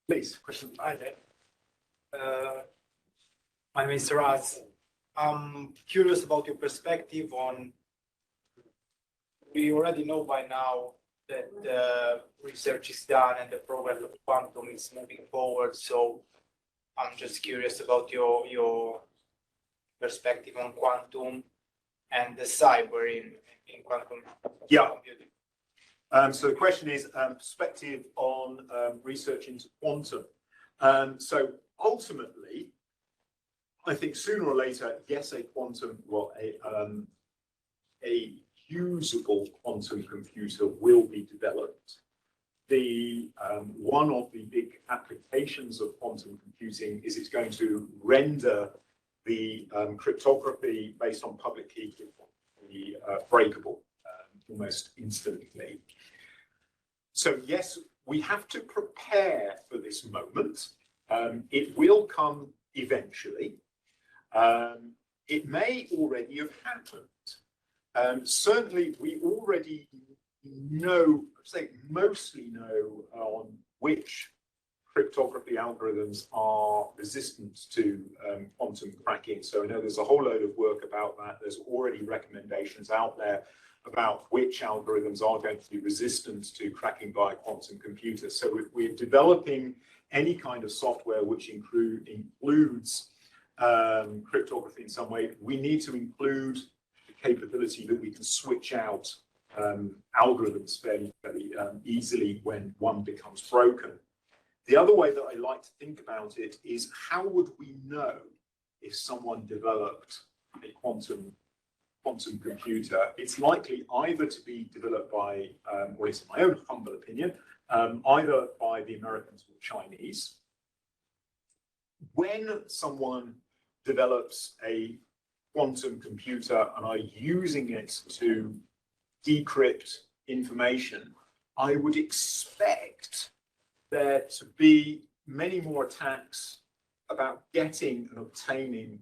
Please, question. Hi there. My name is Raz. I'm curious about your perspective on, we already know by now that research is done and the progress of quantum is moving forward. So I'm just curious about your perspective on quantum and the cyber in quantum computing. So the question is perspective on research into quantum. So ultimately, I think sooner or later, yes, a usable quantum computer will be developed. The one of the big applications of quantum computing is it's going to render the cryptography based on public key breakable almost instantly. So yes, we have to prepare for this moment. It will come eventually. It may already have happened. Certainly, we already know, mostly know on which cryptography algorithms are resistant to quantum cracking. So I know there's a whole load of work about that. There's already recommendations out there about which algorithms are going to be resistant to cracking by a quantum computer. So if we're developing any kind of software which includes cryptography in some way, we need to include the capability that we can switch out algorithms fairly easily when one becomes broken. The other way that I like to think about it is, how would we know if someone developed a quantum computer? It's likely either to be developed by, or it's my own humble opinion, either by the Americans or Chinese. When someone develops a quantum computer and are using it to decrypt information, I would expect there to be many more attacks about getting and obtaining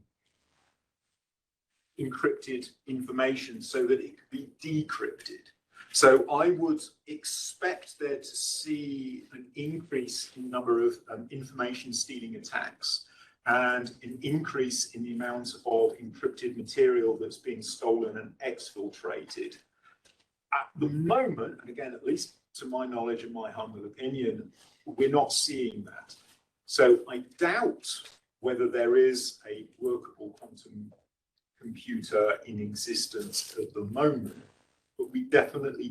encrypted information so that it could be decrypted. So I would expect there to see an increase in the number of information stealing attacks and an increase in the amount of encrypted material that's being stolen and exfiltrated. At the moment, and again, at least to my knowledge and my humble opinion, we're not seeing that. So I doubt whether there is a workable quantum computer in existence at the moment, but we definitely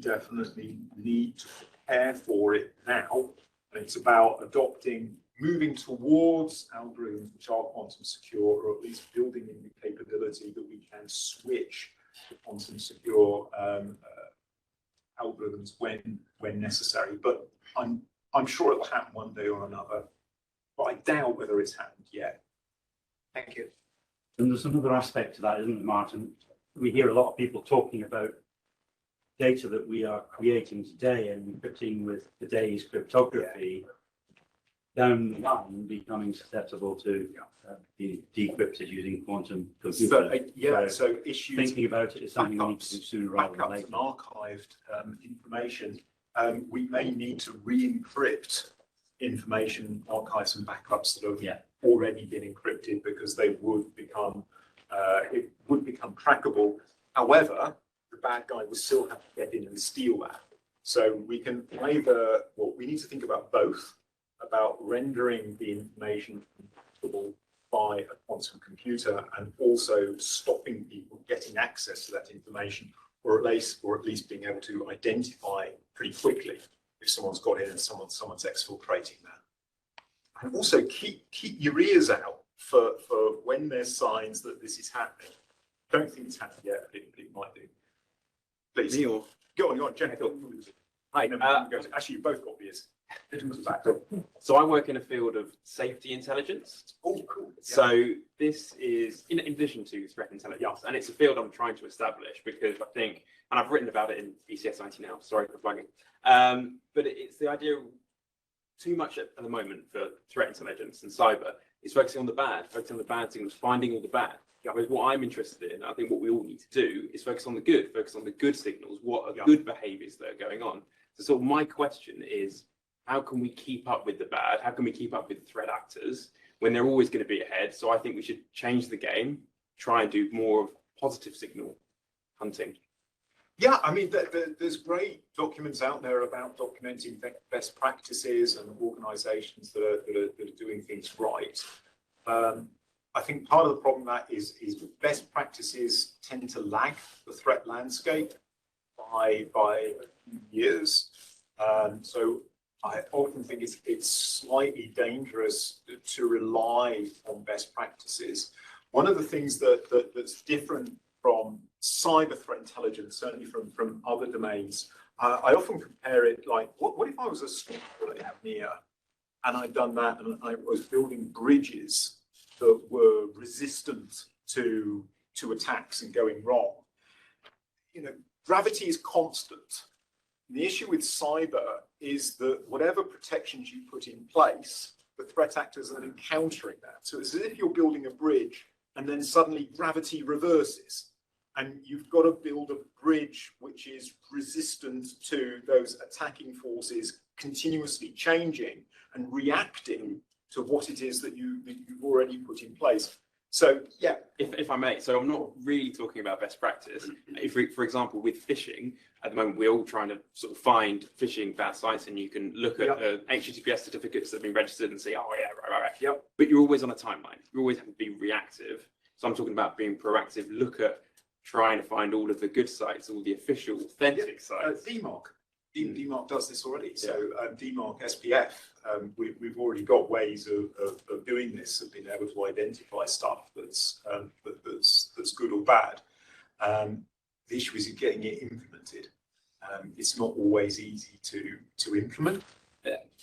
need to prepare for it now. And it's about moving towards algorithms which are quantum secure, or at least building in the capability that we can switch to quantum secure algorithms when necessary. But I'm sure it'll happen one day or another, but I doubt whether it's happened yet. Thank you. And there's another aspect to that, isn't there, Martin? We hear a lot of people talking about data that we are creating today and encrypting with today's cryptography down the line becoming susceptible to be decrypted using quantum computers. So issues, thinking about it is something we need to do sooner rather than backups later. and archived information. We may need to re-encrypt information, archives and backups that have already been encrypted, because they would become trackable. However, the bad guy will still have to get in and steal that. So we can we need to think about both, about rendering the information trackable by a quantum computer and also stopping people getting access to that information, or at least being able to identify pretty quickly if someone's got in and someone's exfiltrating that. And also keep your ears out for when there's signs that this is happening. Don't think it's happened yet, but it might do. Please. Neil. Go on, Jennifer. Hi. Actually, you both got beers. So I work in a field of safety intelligence. Oh, cool. So this is in addition to threat intelligence, and it's a field I'm trying to establish because I think, and I've written about it in BCS IT now. Sorry for plugging. But it's the idea of too much at the moment for threat intelligence and cyber is focusing on the bad signals, finding all the bad. Whereas what I'm interested in, I think what we all need to do is focus on the good signals, what are good behaviours that are going on. So sort of my question is, how can we keep up with the bad? How can we keep up with threat actors when they're always going to be ahead? So I think we should change the game, try and do more of positive signal hunting. Yeah, I mean, there's great documents out there about documenting best practices and organisations that are doing things right. I think part of the problem that is best practices tend to lag the threat landscape by years. So I often think it's slightly dangerous to rely on best practices. One of the things that's different from cyber threat intelligence, certainly from other domains, I often compare it like, what if I was a structural engineer and I'd done that and I was building bridges that were resistant to attacks and going wrong? You know, gravity is constant. The issue with cyber is that whatever protections you put in place, the threat actors are encountering that. So it's as if you're building a bridge and then suddenly gravity reverses. And you've got to build a bridge which is resistant to those attacking forces continuously changing and reacting to what it is that you've already put in place. So, yeah. If I may, so I'm not really talking about best practice. If, for example, with phishing, at the moment, we're all trying to sort of find phishing bad sites, and you can look at HTTPS certificates that have been registered and say, oh, yeah, right. Yep. But you're always on a timeline. You always have to be reactive. So I'm talking about being proactive, look at trying to find all of the good sites, all the official, authentic sites. DMARC. DMARC does this already. So DMARC SPF, we've already got ways of doing this and being able to identify stuff that's good or bad. The issue is getting it implemented. It's not always easy to implement.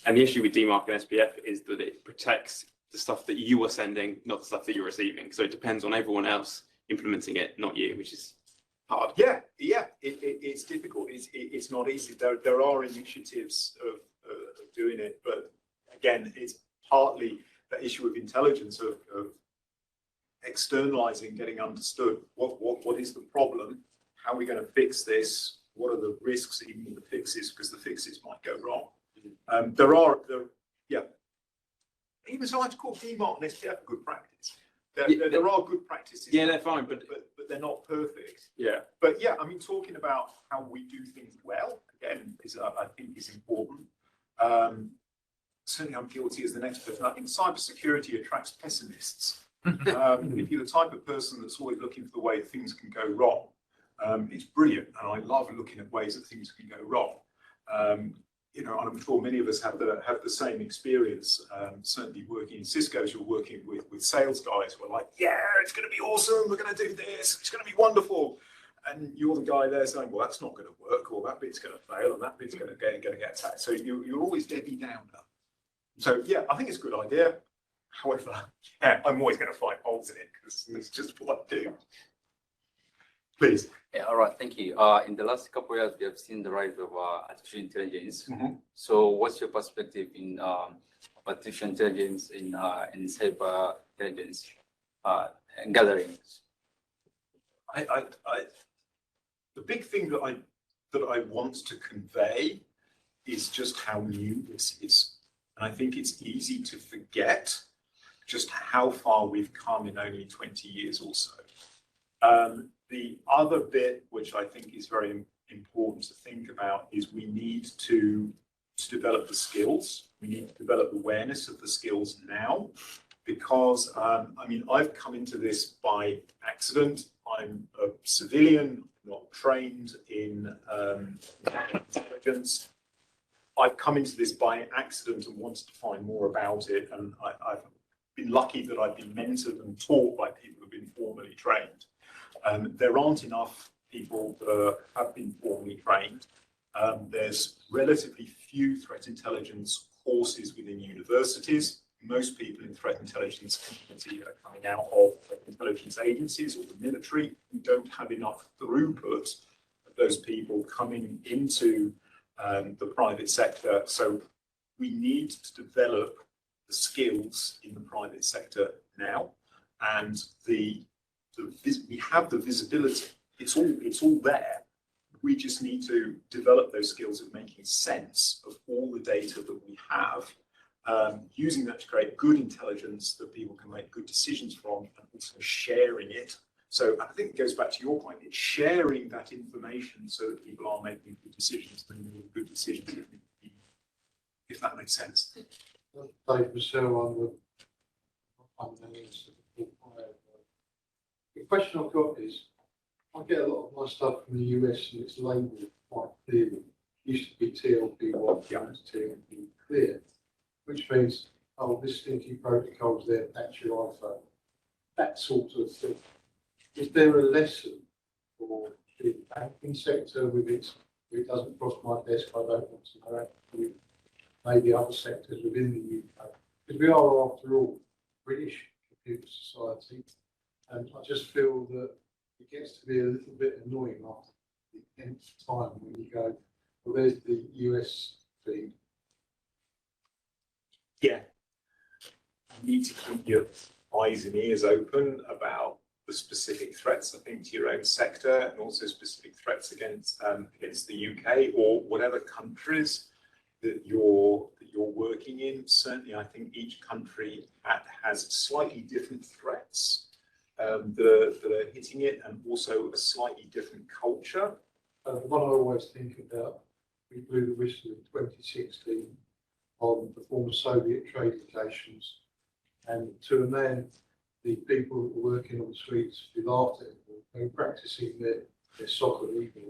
And the issue with DMARC and SPF is that it protects the stuff that you are sending, not the stuff that you're receiving. So it depends on everyone else implementing it, not you, which is hard. Yeah, it's difficult. It's not easy. There are initiatives of doing it, but again, it's partly the issue of intelligence of externalizing, getting understood. What is the problem? How are we going to fix this? What are the risks even in the fixes? Because the fixes might go wrong. Even so, I have to call DMARC and SPF good practice. There are good practices. Yeah, they're fine, but they're not perfect. Yeah. But yeah, I mean, talking about how we do things well, again, I think is important. Certainly I'm guilty as the next person. I think cybersecurity attracts pessimists. If you're the type of person that's always looking for the way things can go wrong, it's brilliant. And I love looking at ways that things can go wrong. You know, and I'm sure many of us have the same experience. Certainly working in Cisco, as you're working with sales guys who are like, yeah, it's going to be awesome. We're going to do this. It's going to be wonderful. And you're the guy there saying, well, that's not going to work, or that bit's going to fail, and that bit's going to get attacked. So you're always Debbie Downer. So yeah, I think it's a good idea. However, yeah, I'm always going to find holes in it because it's just what I do. Please. Yeah, all right, thank you. In the last couple of years, we have seen the rise of artificial intelligence. Mm-hmm. So what's your perspective in artificial intelligence in cyber intelligence and gatherings? The big thing that I want to convey is just how new this is. And I think it's easy to forget just how far we've come in only 20 years or so. The other bit, which I think is very important to think about, is we need to develop the skills. We need to develop awareness of the skills now, because I mean, I've come into this by accident. I'm a civilian, not trained in intelligence. I've come into this by accident and wanted to find more about it, and I've been lucky that I've been mentored and taught by people who've been formally trained. There aren't enough people that have been formally trained. There's relatively few threat intelligence courses within universities. Most people in threat intelligence community are coming out of threat intelligence agencies or the military. We don't have enough throughput of those people coming into the private sector. So we need to develop the skills in the private sector now, and we have the visibility. It's all there. We just need to develop those skills of making sense of all the data that we have, using that to create good intelligence that people can make good decisions from, and also sharing it. So I think it goes back to your point, it's sharing that information so that people are making good decisions, good decisions, if that makes sense. Dave Michelle on the question I've got is, I get a lot of my stuff from the US and it's labelled quite clearly. It used to be TLP1, now it's TLP clear, which means, oh, this stinky protocol's there, that's your iPhone. That sort of thing. Is there a lesson for the banking sector with its, it doesn't cross my desk, I don't want to know that, with maybe other sectors within the UK? Because we are, after all, British computer society, and I just feel that it gets to be a little bit annoying after the nth time when you go, well, there's the US feed. Yeah. You need to keep your eyes and ears open about the specific threats, I think, to your own sector, and also specific threats against the UK or whatever countries that you're working in. Certainly, I think each country has slightly different threats that are hitting it, and also a slightly different culture. One I always think about, we blew the whistle in 2016 on the former Soviet trade relations, and to a man, the people that were working on the streets, we laughed at them. They were practicing their soccer legal,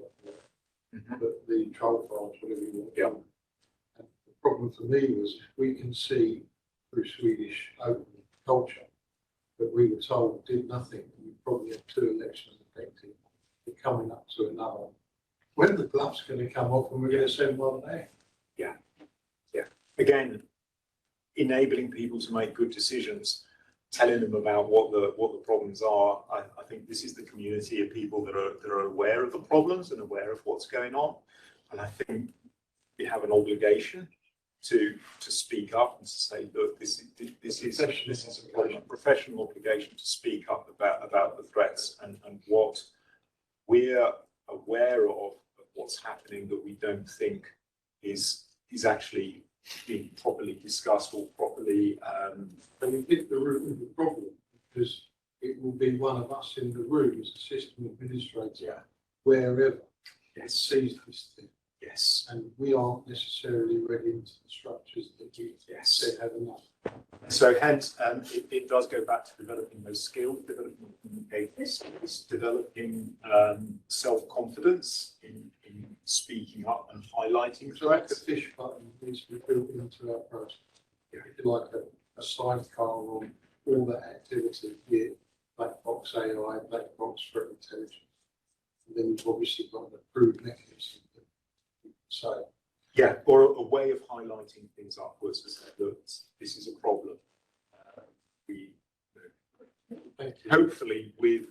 but the troll farms, whatever you want to call them. And the problem for me was, we can see through Swedish open culture that we were told did nothing. We probably had 2 elections affected. We're coming up to another. When the glove's going to come off and we're going to send one there? Yeah. Again, enabling people to make good decisions, telling them about what the problems are. I think this is the community of people that are aware of the problems and aware of what's going on. And I think we have an obligation to speak up and to say, look, this is a professional obligation to speak up about the threats and what we're aware of what's happening that we don't think is actually being properly discussed or properly. And we hit the root of the problem, because it will be one of us in the room as a system administrator, wherever it sees this thing. Yes. And we aren't necessarily ready into the structures that we said have enough. So hence, it does go back to developing those skills, developing communication skills, developing self-confidence in speaking up and highlighting So like the threats. fish button needs to be built into our process. If you like a sidecar on all that activity, be it black box AI, black box threat intelligence. And then you've obviously got an approved mechanism. So Yeah, or a way of highlighting things upwards to say, look, this is a problem. thank you. Hopefully with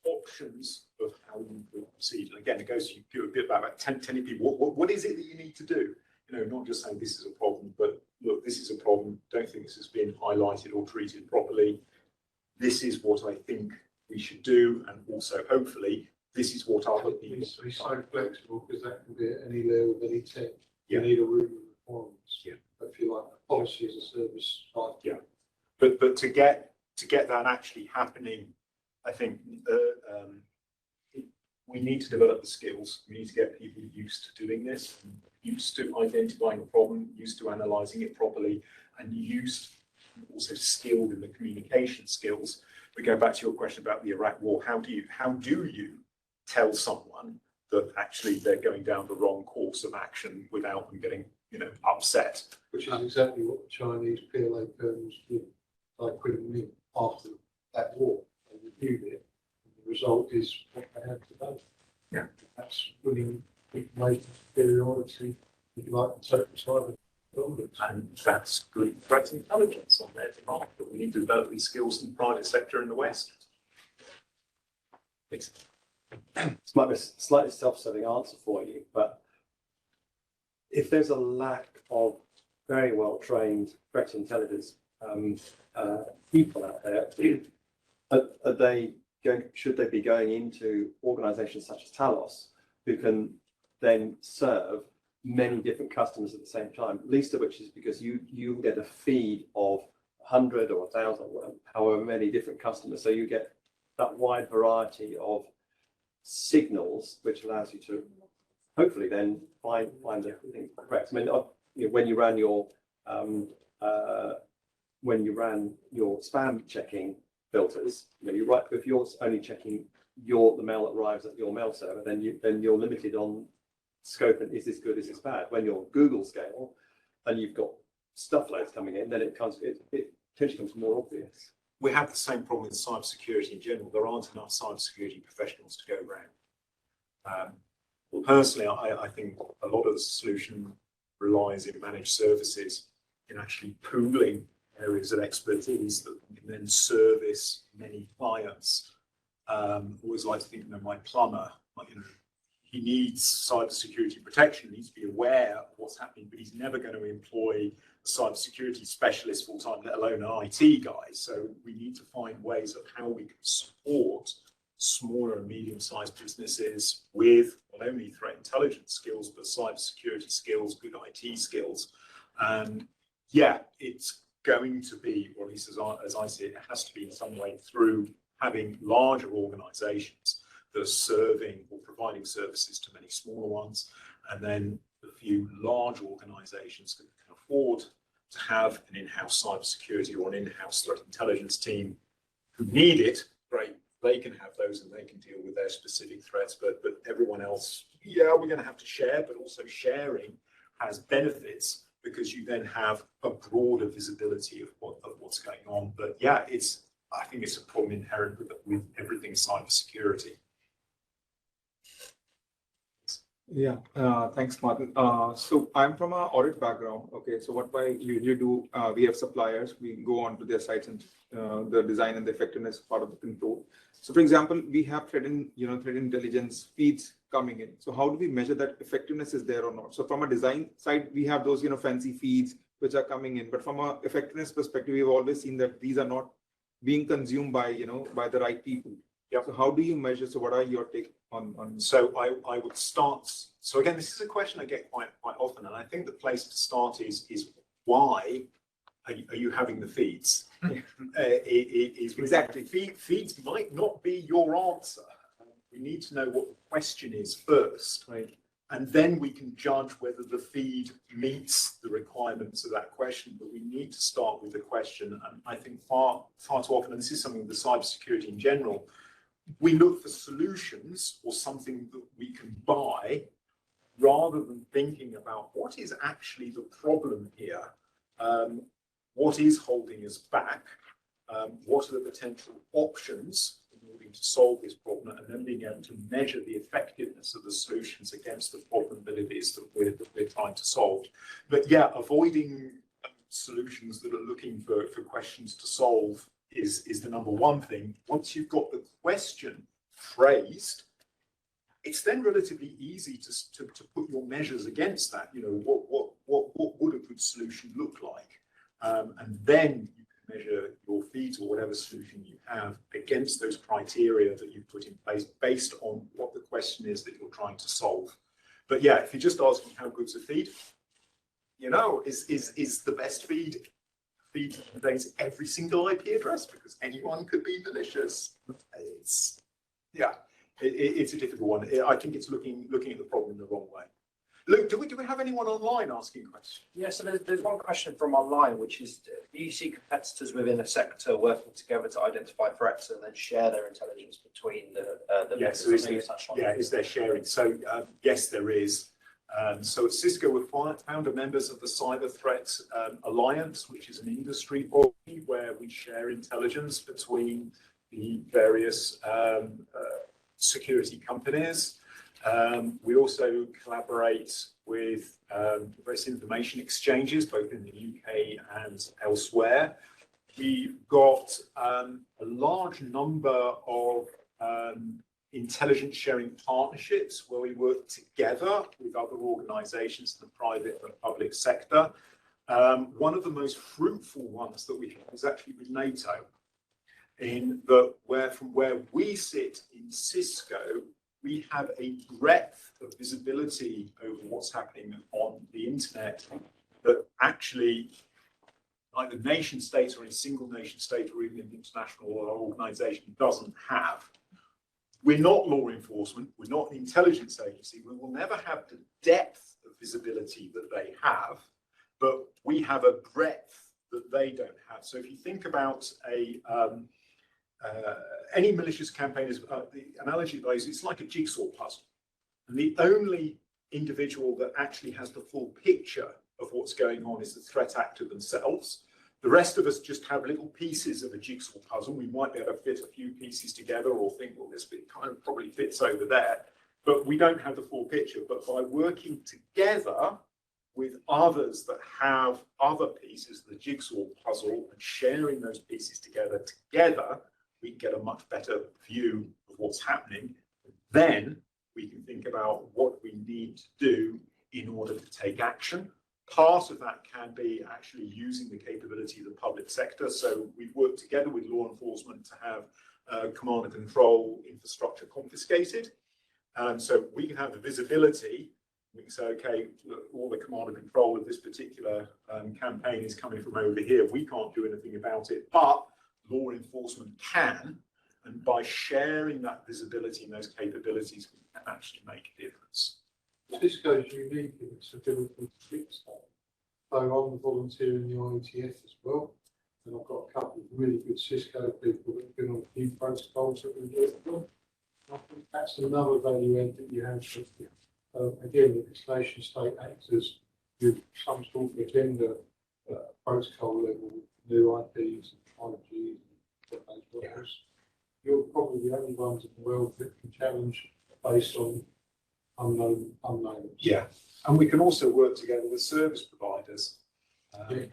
options of how you will proceed. And again, it goes to you a bit about telling people what is it that you need to do? You know, not just saying this is a problem, but look, this is a problem. Don't think this has been highlighted or treated properly. This is what I think we should do, and also hopefully this is what other people. It needs to be so flexible, because that can be at any level of any tech. You Yeah. need a room of requirements. Yeah. If you like, policy as a service. Like, Yeah. But to get that actually happening, I think we need to develop the skills. We need to get people used to doing this, used to identifying a problem, used to analysing it properly, and also skilled in the communication skills. We go back to your question about the Iraq War. How do you tell someone that actually they're going down the wrong course of action without them getting upset? which is exactly what the Chinese PLA colonels did by putting me after that war. They reviewed it. And the result is what they have today. That's really information superiority, if you like, the cyber buildings. And that's good threat intelligence on their behalf, but we need to develop these skills in the private sector in the West. This might be a slightly self-serving answer for you, but if there's a lack of very well-trained threat intelligence people out there, are they should they be going into organisations such as Talos, who can then serve many different customers at the same time, least of which is because you get a feed of 100 or 1,000, however many different customers, so you get that wide variety of signals, which allows you to hopefully then find everything correct. I mean, when you ran your spam checking filters, if you're only checking the mail that arrives at your mail server, then you're limited on scope and is this good, is this bad. When you're Google scale and you've got stuff loads coming in, then it potentially becomes more obvious. We have the same problem with cybersecurity in general. There aren't enough cybersecurity professionals to go around. Well, personally, I think a lot of the solution relies in managed services in actually pooling areas of expertise that can then service many clients. Always like to think, my plumber, he needs cybersecurity protection, he needs to be aware of what's happening, but he's never going to employ a cybersecurity specialist full time, let alone an IT guy. So we need to find ways of how we can support smaller and medium-sized businesses with not only threat intelligence skills, but cybersecurity skills, good IT skills. And yeah, it's going to be, or at least as I see it, it has to be in some way through having larger organizations that are serving or providing services to many smaller ones, and then a few large organizations that can afford to have an in-house cybersecurity or an in-house threat intelligence team who need it. Great, they can have those and they can deal with their specific threats, but everyone else, yeah, we're going to have to share, but also sharing has benefits because you then have a broader visibility of what's going on. But yeah, I think it's a problem inherent with everything cybersecurity. Yeah, thanks, Martin. So I'm from an audit background. Okay, so what I usually do, we have suppliers, we go onto their sites and the design and the effectiveness part of the control. So for example, we have threat intelligence feeds coming in. So how do we measure that effectiveness is there or not? So from a design side, we have those, fancy feeds which are coming in, but from a effectiveness perspective, we've always seen that these are not being consumed by, by the right people. Yeah. So how do you measure? So what are your take on? So I would start. So again, this is a question I get quite often, and I think the place to start is why are you having the feeds? Exactly. Feeds might not be your answer. We need to know what the question is first, right? And then we can judge whether the feed meets the requirements of that question. But we need to start with the question. And I think far too often, and this is something with cybersecurity in general, we look for solutions or something that we can buy rather than thinking about what is actually the problem here, what is holding us back, what are the potential options in order to solve this problem, and then being able to measure the effectiveness of the solutions against the problem that it is that we're trying to solve. But yeah, avoiding solutions that are looking for questions to solve is the number one thing. Once you've got the question phrased, it's then relatively easy to put your measures against that. What would a good solution look like? And then you can measure your feeds or whatever solution you have against those criteria that you put in place based on what the question is that you're trying to solve. But yeah, if you're just asking how good's a feed, is the best feed that contains every single IP address, because anyone could be malicious. It's a difficult one. I think it's looking at the problem the wrong way. Luke, do we have anyone online asking questions? Yeah, so there's one question from online, which is, do you see competitors within a sector working together to identify threats and then share their intelligence between the Yes, vendors? is there sharing? So yes, there is. So at Cisco, we're founder members of the Cyber Threat Alliance, which is an industry body where we share intelligence between the various security companies. We also collaborate with various information exchanges, both in the UK and elsewhere. We've got a large number of intelligence sharing partnerships where we work together with other organisations in the private and public sector. One of the most fruitful ones that we have is actually with NATO, in that from where we sit in Cisco, we have a breadth of visibility over what's happening on the internet that actually either nation states or a single nation state or even an international organisation doesn't have. We're not law enforcement, we're not an intelligence agency, we will never have the depth of visibility that they have, but we have a breadth that they don't have. So if you think about any malicious campaign, the analogy of those, it's like a jigsaw puzzle. And the only individual that actually has the full picture of what's going on is the threat actor themselves. The rest of us just have little pieces of a jigsaw puzzle. We might be able to fit a few pieces together or think, well, this bit kind of probably fits over there, but we don't have the full picture. But by working together with others that have other pieces of the jigsaw puzzle and sharing those pieces together, we get a much better view of what's happening. Then we can think about what we need to do in order to take action. Part of that can be actually using the capability of the public sector. So we've worked together with law enforcement to have command and control infrastructure confiscated. So we can have the visibility. We can say, okay, look, all the command and control of this particular campaign is coming from over here. We can't do anything about it, but law enforcement can. And by sharing that visibility and those capabilities, we can actually make a difference. Cisco is unique in its ability to fix that. So I'm volunteering in the IETF as well, and I've got a couple of really good Cisco people that have been on a few protocols that we've worked on. I think that's another value add that you have. Again, if it's nation state actors with some sort of agenda protocol level, new IPs and 5G and what else, you're probably the only ones in the world that can challenge based on unknowns. Yeah, and we can also work together with service providers.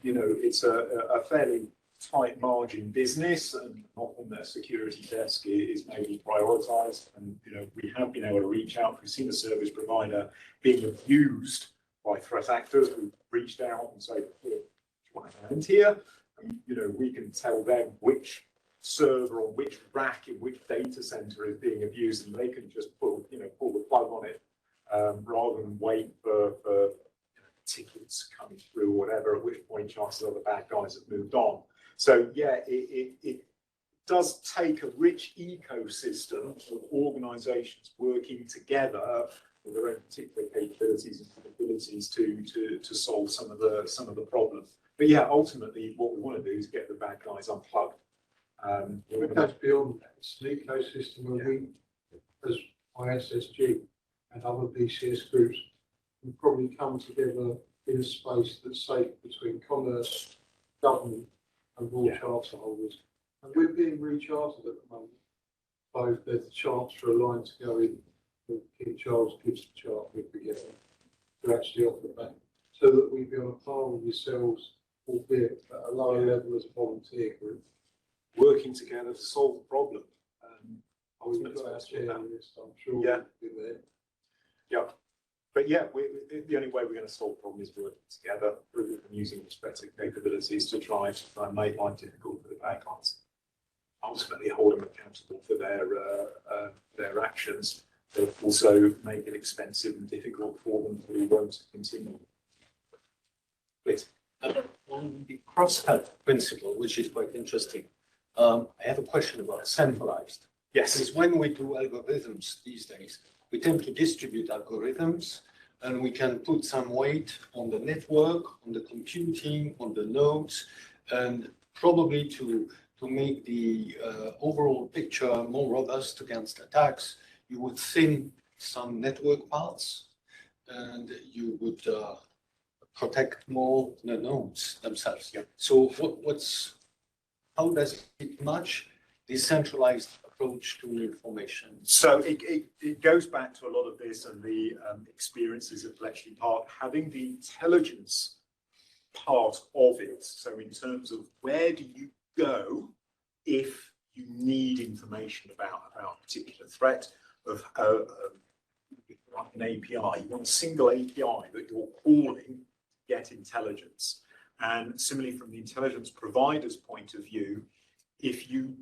You know, it's a fairly tight margin business, and not on their security desk is maybe prioritised. And you know, we have been able to reach out. We've seen a service provider being abused by threat actors. We've reached out and said, do you want to hand here? And you know, we can tell them which server or which rack in which data center is being abused, and they can just pull the plug on it. Rather than wait for tickets coming through or whatever, at which point chances are the bad guys have moved on. So yeah, it does take a rich ecosystem of organisations working together with their own particular capabilities and abilities to solve some of the problems. But yeah, ultimately what we want to do is get the bad guys unplugged. It goes beyond that. It's an ecosystem where we, as ISSG, and other BCS groups can probably come together in a space that's safe between commerce, government, and all charter holders. And we're being rechartered at the moment. So there's a chance for a line to go in with King Charles gives the chart with together to actually offer that, so that we be on a par with yourselves, albeit at a lower level as a volunteer group. Working together to solve the problem. We've got our chair on this, I'm sure. Yeah. We'll be there. Yeah, but yeah, the only way we're going to solve the problem is working together and using respective capabilities to try and make life difficult for the bad guys. Ultimately, hold them accountable for their actions, but also make it expensive and difficult for them to continue. Please. On the cross-cut principle, which is quite interesting, I have a question about centralized. Yes. Because when we do algorithms these days, we tend to distribute algorithms, and we can put some weight on the network, on the computing, on the nodes, and probably to make the overall picture more robust against attacks, you would thin some network parts, and you would protect more the nodes themselves. Yeah. So how does it match decentralized approach to information? So it goes back to a lot of this and the experiences at Bletchley Park, having the intelligence part of it. So in terms of where do you go if you need information about a particular threat of an API, you want a single API that you're calling to get intelligence. And similarly, from the intelligence provider's point of view, if you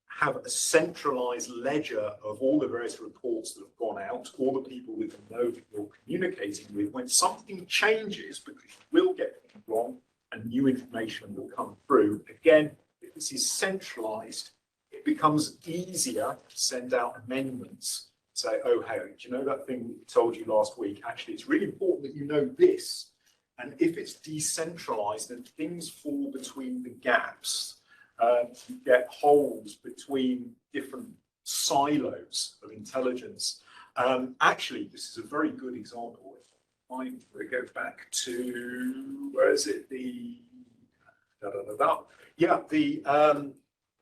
have a centralized ledger of all the various reports that have gone out, all the people that you know that you're communicating with, when something changes, because you will get things wrong and new information will come through, again, if this is centralized, it becomes easier to send out amendments. Say, oh, hey, do you know that thing we told you last week? Actually, it's really important that you know this. And if it's decentralized and things fall between the gaps, you get holes between different silos of intelligence. Actually, this is a very good example. I go back to, where is it? The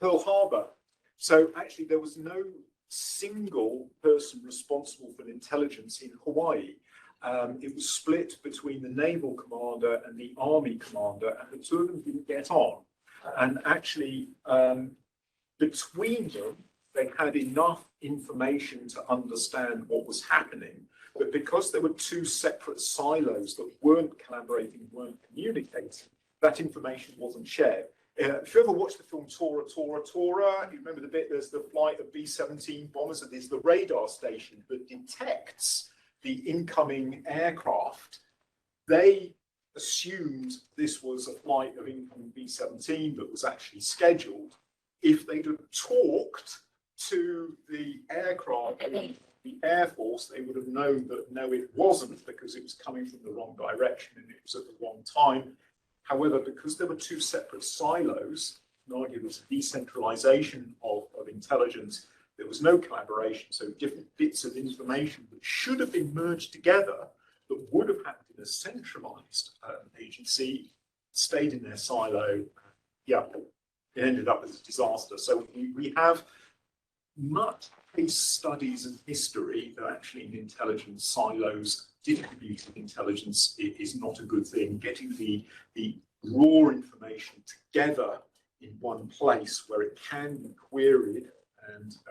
Pearl Harbor. So actually, there was no single person responsible for intelligence in Hawaii. It was split between the naval commander and the army commander, and the two of them didn't get on. And actually, between them, they had enough information to understand what was happening. But because there were two separate silos that weren't collaborating, weren't communicating, that information wasn't shared. If you ever watched the film Tora, you remember the bit, there's the flight of B-17 bombers, and there's the radar station that detects the incoming aircraft. They assumed this was a flight of incoming B-17 that was actually scheduled. If they'd have talked to the aircraft, the Air Force, they would have known that no, it wasn't, because it was coming from the wrong direction and it was at the wrong time. However, because there were two separate silos, and argue there was a decentralization of intelligence, there was no collaboration. So different bits of information that should have been merged together, that would have happened in a centralized agency, stayed in their silo. Yeah, it ended up as a disaster. So we have much case studies and history that actually in intelligence silos, distributed intelligence is not a good thing. Getting the raw information together in one place where it can be queried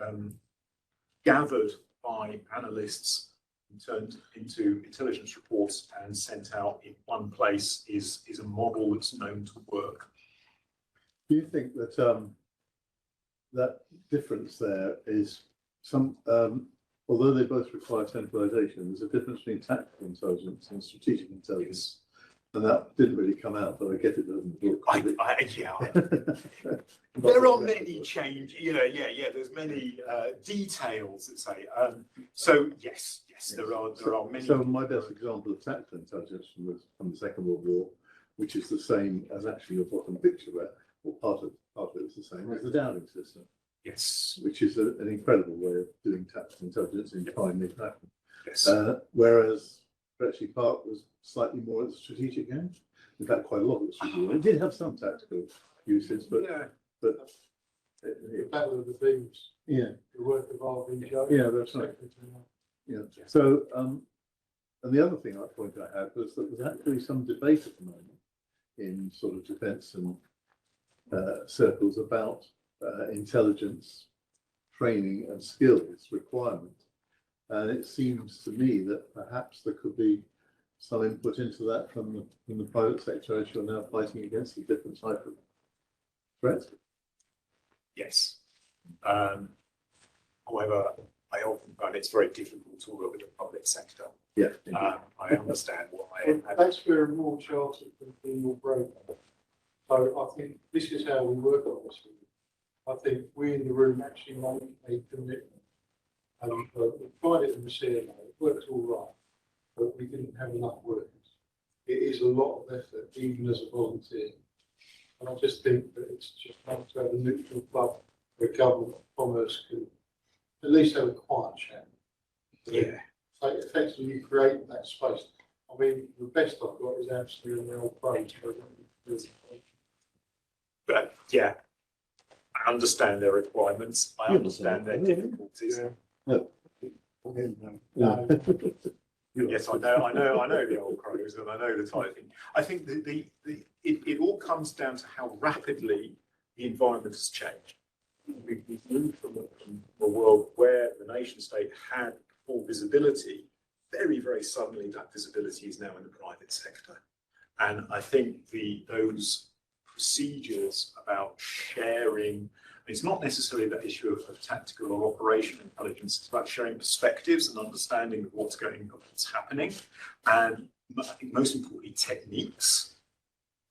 and gathered by analysts and turned into intelligence reports and sent out in one place is a model that's known to work. Do you think that that difference there is some, although they both require centralization, there's a difference between tactical intelligence and strategic intelligence? And that didn't really come out, but I get it doesn't look. There are many change, there's many details that say, so yes, there are many. So my best example of tactical intelligence from the Second World War, which is the same as actually your bottom picture where, or part of it is the same, is the Downing system. Yes. Which is an incredible way of doing tactical intelligence in timely fashion. Yes. Whereas Bletchley Park was slightly more at the strategic end. In fact, quite a lot of the strategic end. It did have some tactical uses, but the battle of the beams. Yeah. The work of Arvin Jones. Yeah, that's right. Yeah. So, and the other thing I pointed out was that there's actually some debate at the moment in sort of defence and circles about intelligence training and skills requirement. And it seems to me that perhaps there could be some input into that from the private sector as you're now fighting against a different type of threat. Yes. However, I often find it's very difficult to work with the public sector. Yeah. I understand why. That's where more chartered than being more broken. So I think this is how we work on this. I think we in the room actually make a commitment. And we tried it in the CMA, it worked all right, but we didn't have enough workers. It is a lot of effort, even as a volunteer. And I just think that it's just nice to have a neutral club where government commerce can at least have a quiet chat. Yeah. So effectively you create that space. I mean, the best I've got is absolutely an old phrase. But yeah, I understand their requirements. I You understand their understand. difficulties. Yes, I know the old crows, and I know the type thing. I think it all comes down to how rapidly the environment has changed. We've moved from a world where the nation state had full visibility. Very, very suddenly, that visibility is now in the private sector. And I think those procedures about sharing, it's not necessarily that issue of tactical or operational intelligence, it's about sharing perspectives and understanding of what's going on, what's happening. And I think most importantly, techniques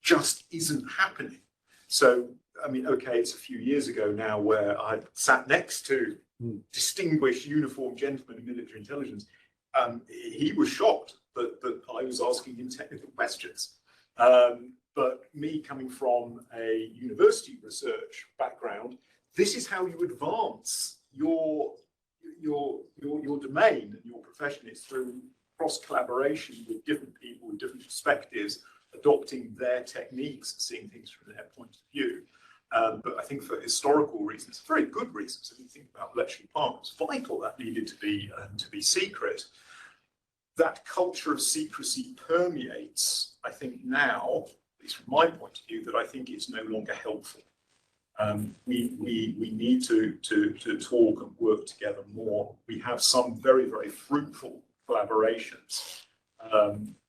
just isn't happening. So, I mean, okay, it's a few years ago now where I sat next to distinguished uniformed gentlemen in military intelligence. He was shocked that I was asking him technical questions. But me coming from a university research background, this is how you advance your domain and your profession. It's through cross collaboration with different people with different perspectives, adopting their techniques, seeing things from their point of view. But I think for historical reasons, very good reasons, if you think about Bletchley Park, it's vital that needed to be secret. That culture of secrecy permeates, I think now, at least from my point of view, that I think it's no longer helpful. We need to talk and work together more. We have some very, very fruitful collaborations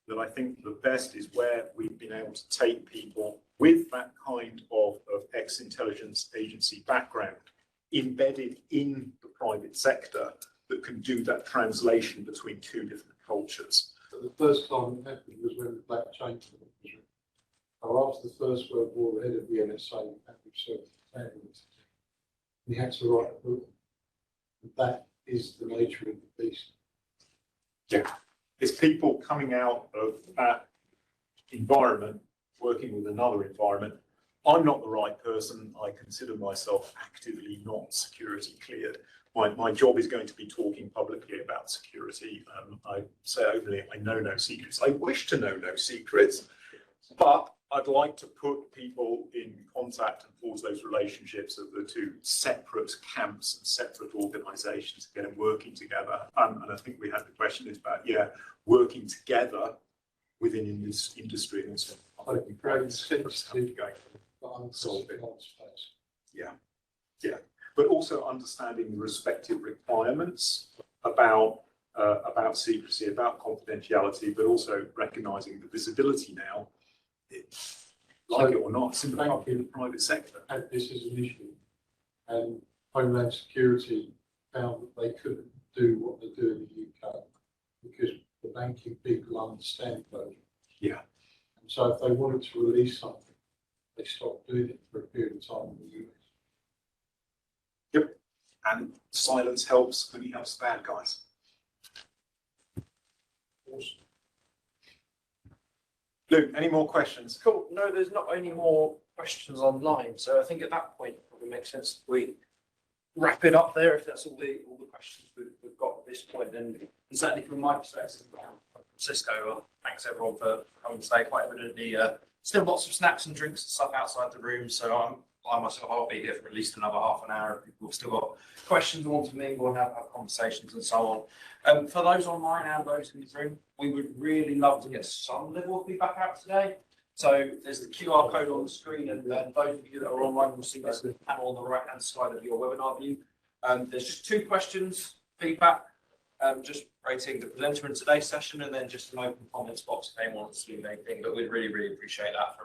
that I think the best is where we've been able to take people with that kind of ex-intelligence agency background embedded in the private sector that can do that translation between two different cultures. But the first time it happened was when the Black Chain was written. So after the First World War, the head of the NSA he had to write a book. That is the nature of the beast. Yeah, it's people coming out of that environment, working with another environment. I'm not the right person. I consider myself actively not security cleared. My job is going to be talking publicly about security. I say openly, I know no secrets. I wish to know no secrets, but I'd like to put people in contact and forge those relationships of the two separate camps and separate organisations, get them working together. And I think we had the question is about, working together within this industry. And so I think Very sensitive, going but unsolved space. Yeah, but also understanding the respective requirements about secrecy, about confidentiality, but also recognising the visibility now. Like it or not, it's in the private sector. And this is an issue. And Homeland Security found that they couldn't do what they do in the UK because the banking people understand those. Yeah. And so if they wanted to release something, they stopped doing it for a period of time in the US. Yep. And silence helps, only helps bad guys. Awesome. Luke, any more questions? Cool. No, there's not any more questions online. So I think at that point, it probably makes sense if we wrap it up there if that's all the questions we've got at this point. And certainly from my perspective, Cisco, thanks everyone for coming today. Quite evidently, still lots of snacks and drinks and stuff outside the room. So I myself, I'll be here for at least another half an hour. If people have still got questions they want to mingle and have conversations and so on. For those online and those in the room, we would really love to get some level of feedback out today. So there's the QR code on the screen, and those of you that are online will see this panel on the right-hand side of your webinar view. There's just 2 questions, feedback, just rating the presenter in today's session, and then just an open comments box if anyone wants to do anything. But we'd really, really appreciate that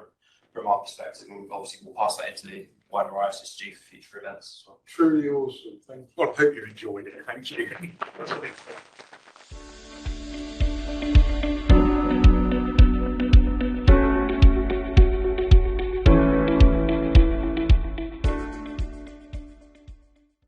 from our perspective. And obviously, we'll pass that into the wider ISSG for future events as well. Truly awesome. Thank you. Well, I hope you enjoyed it. Thank you.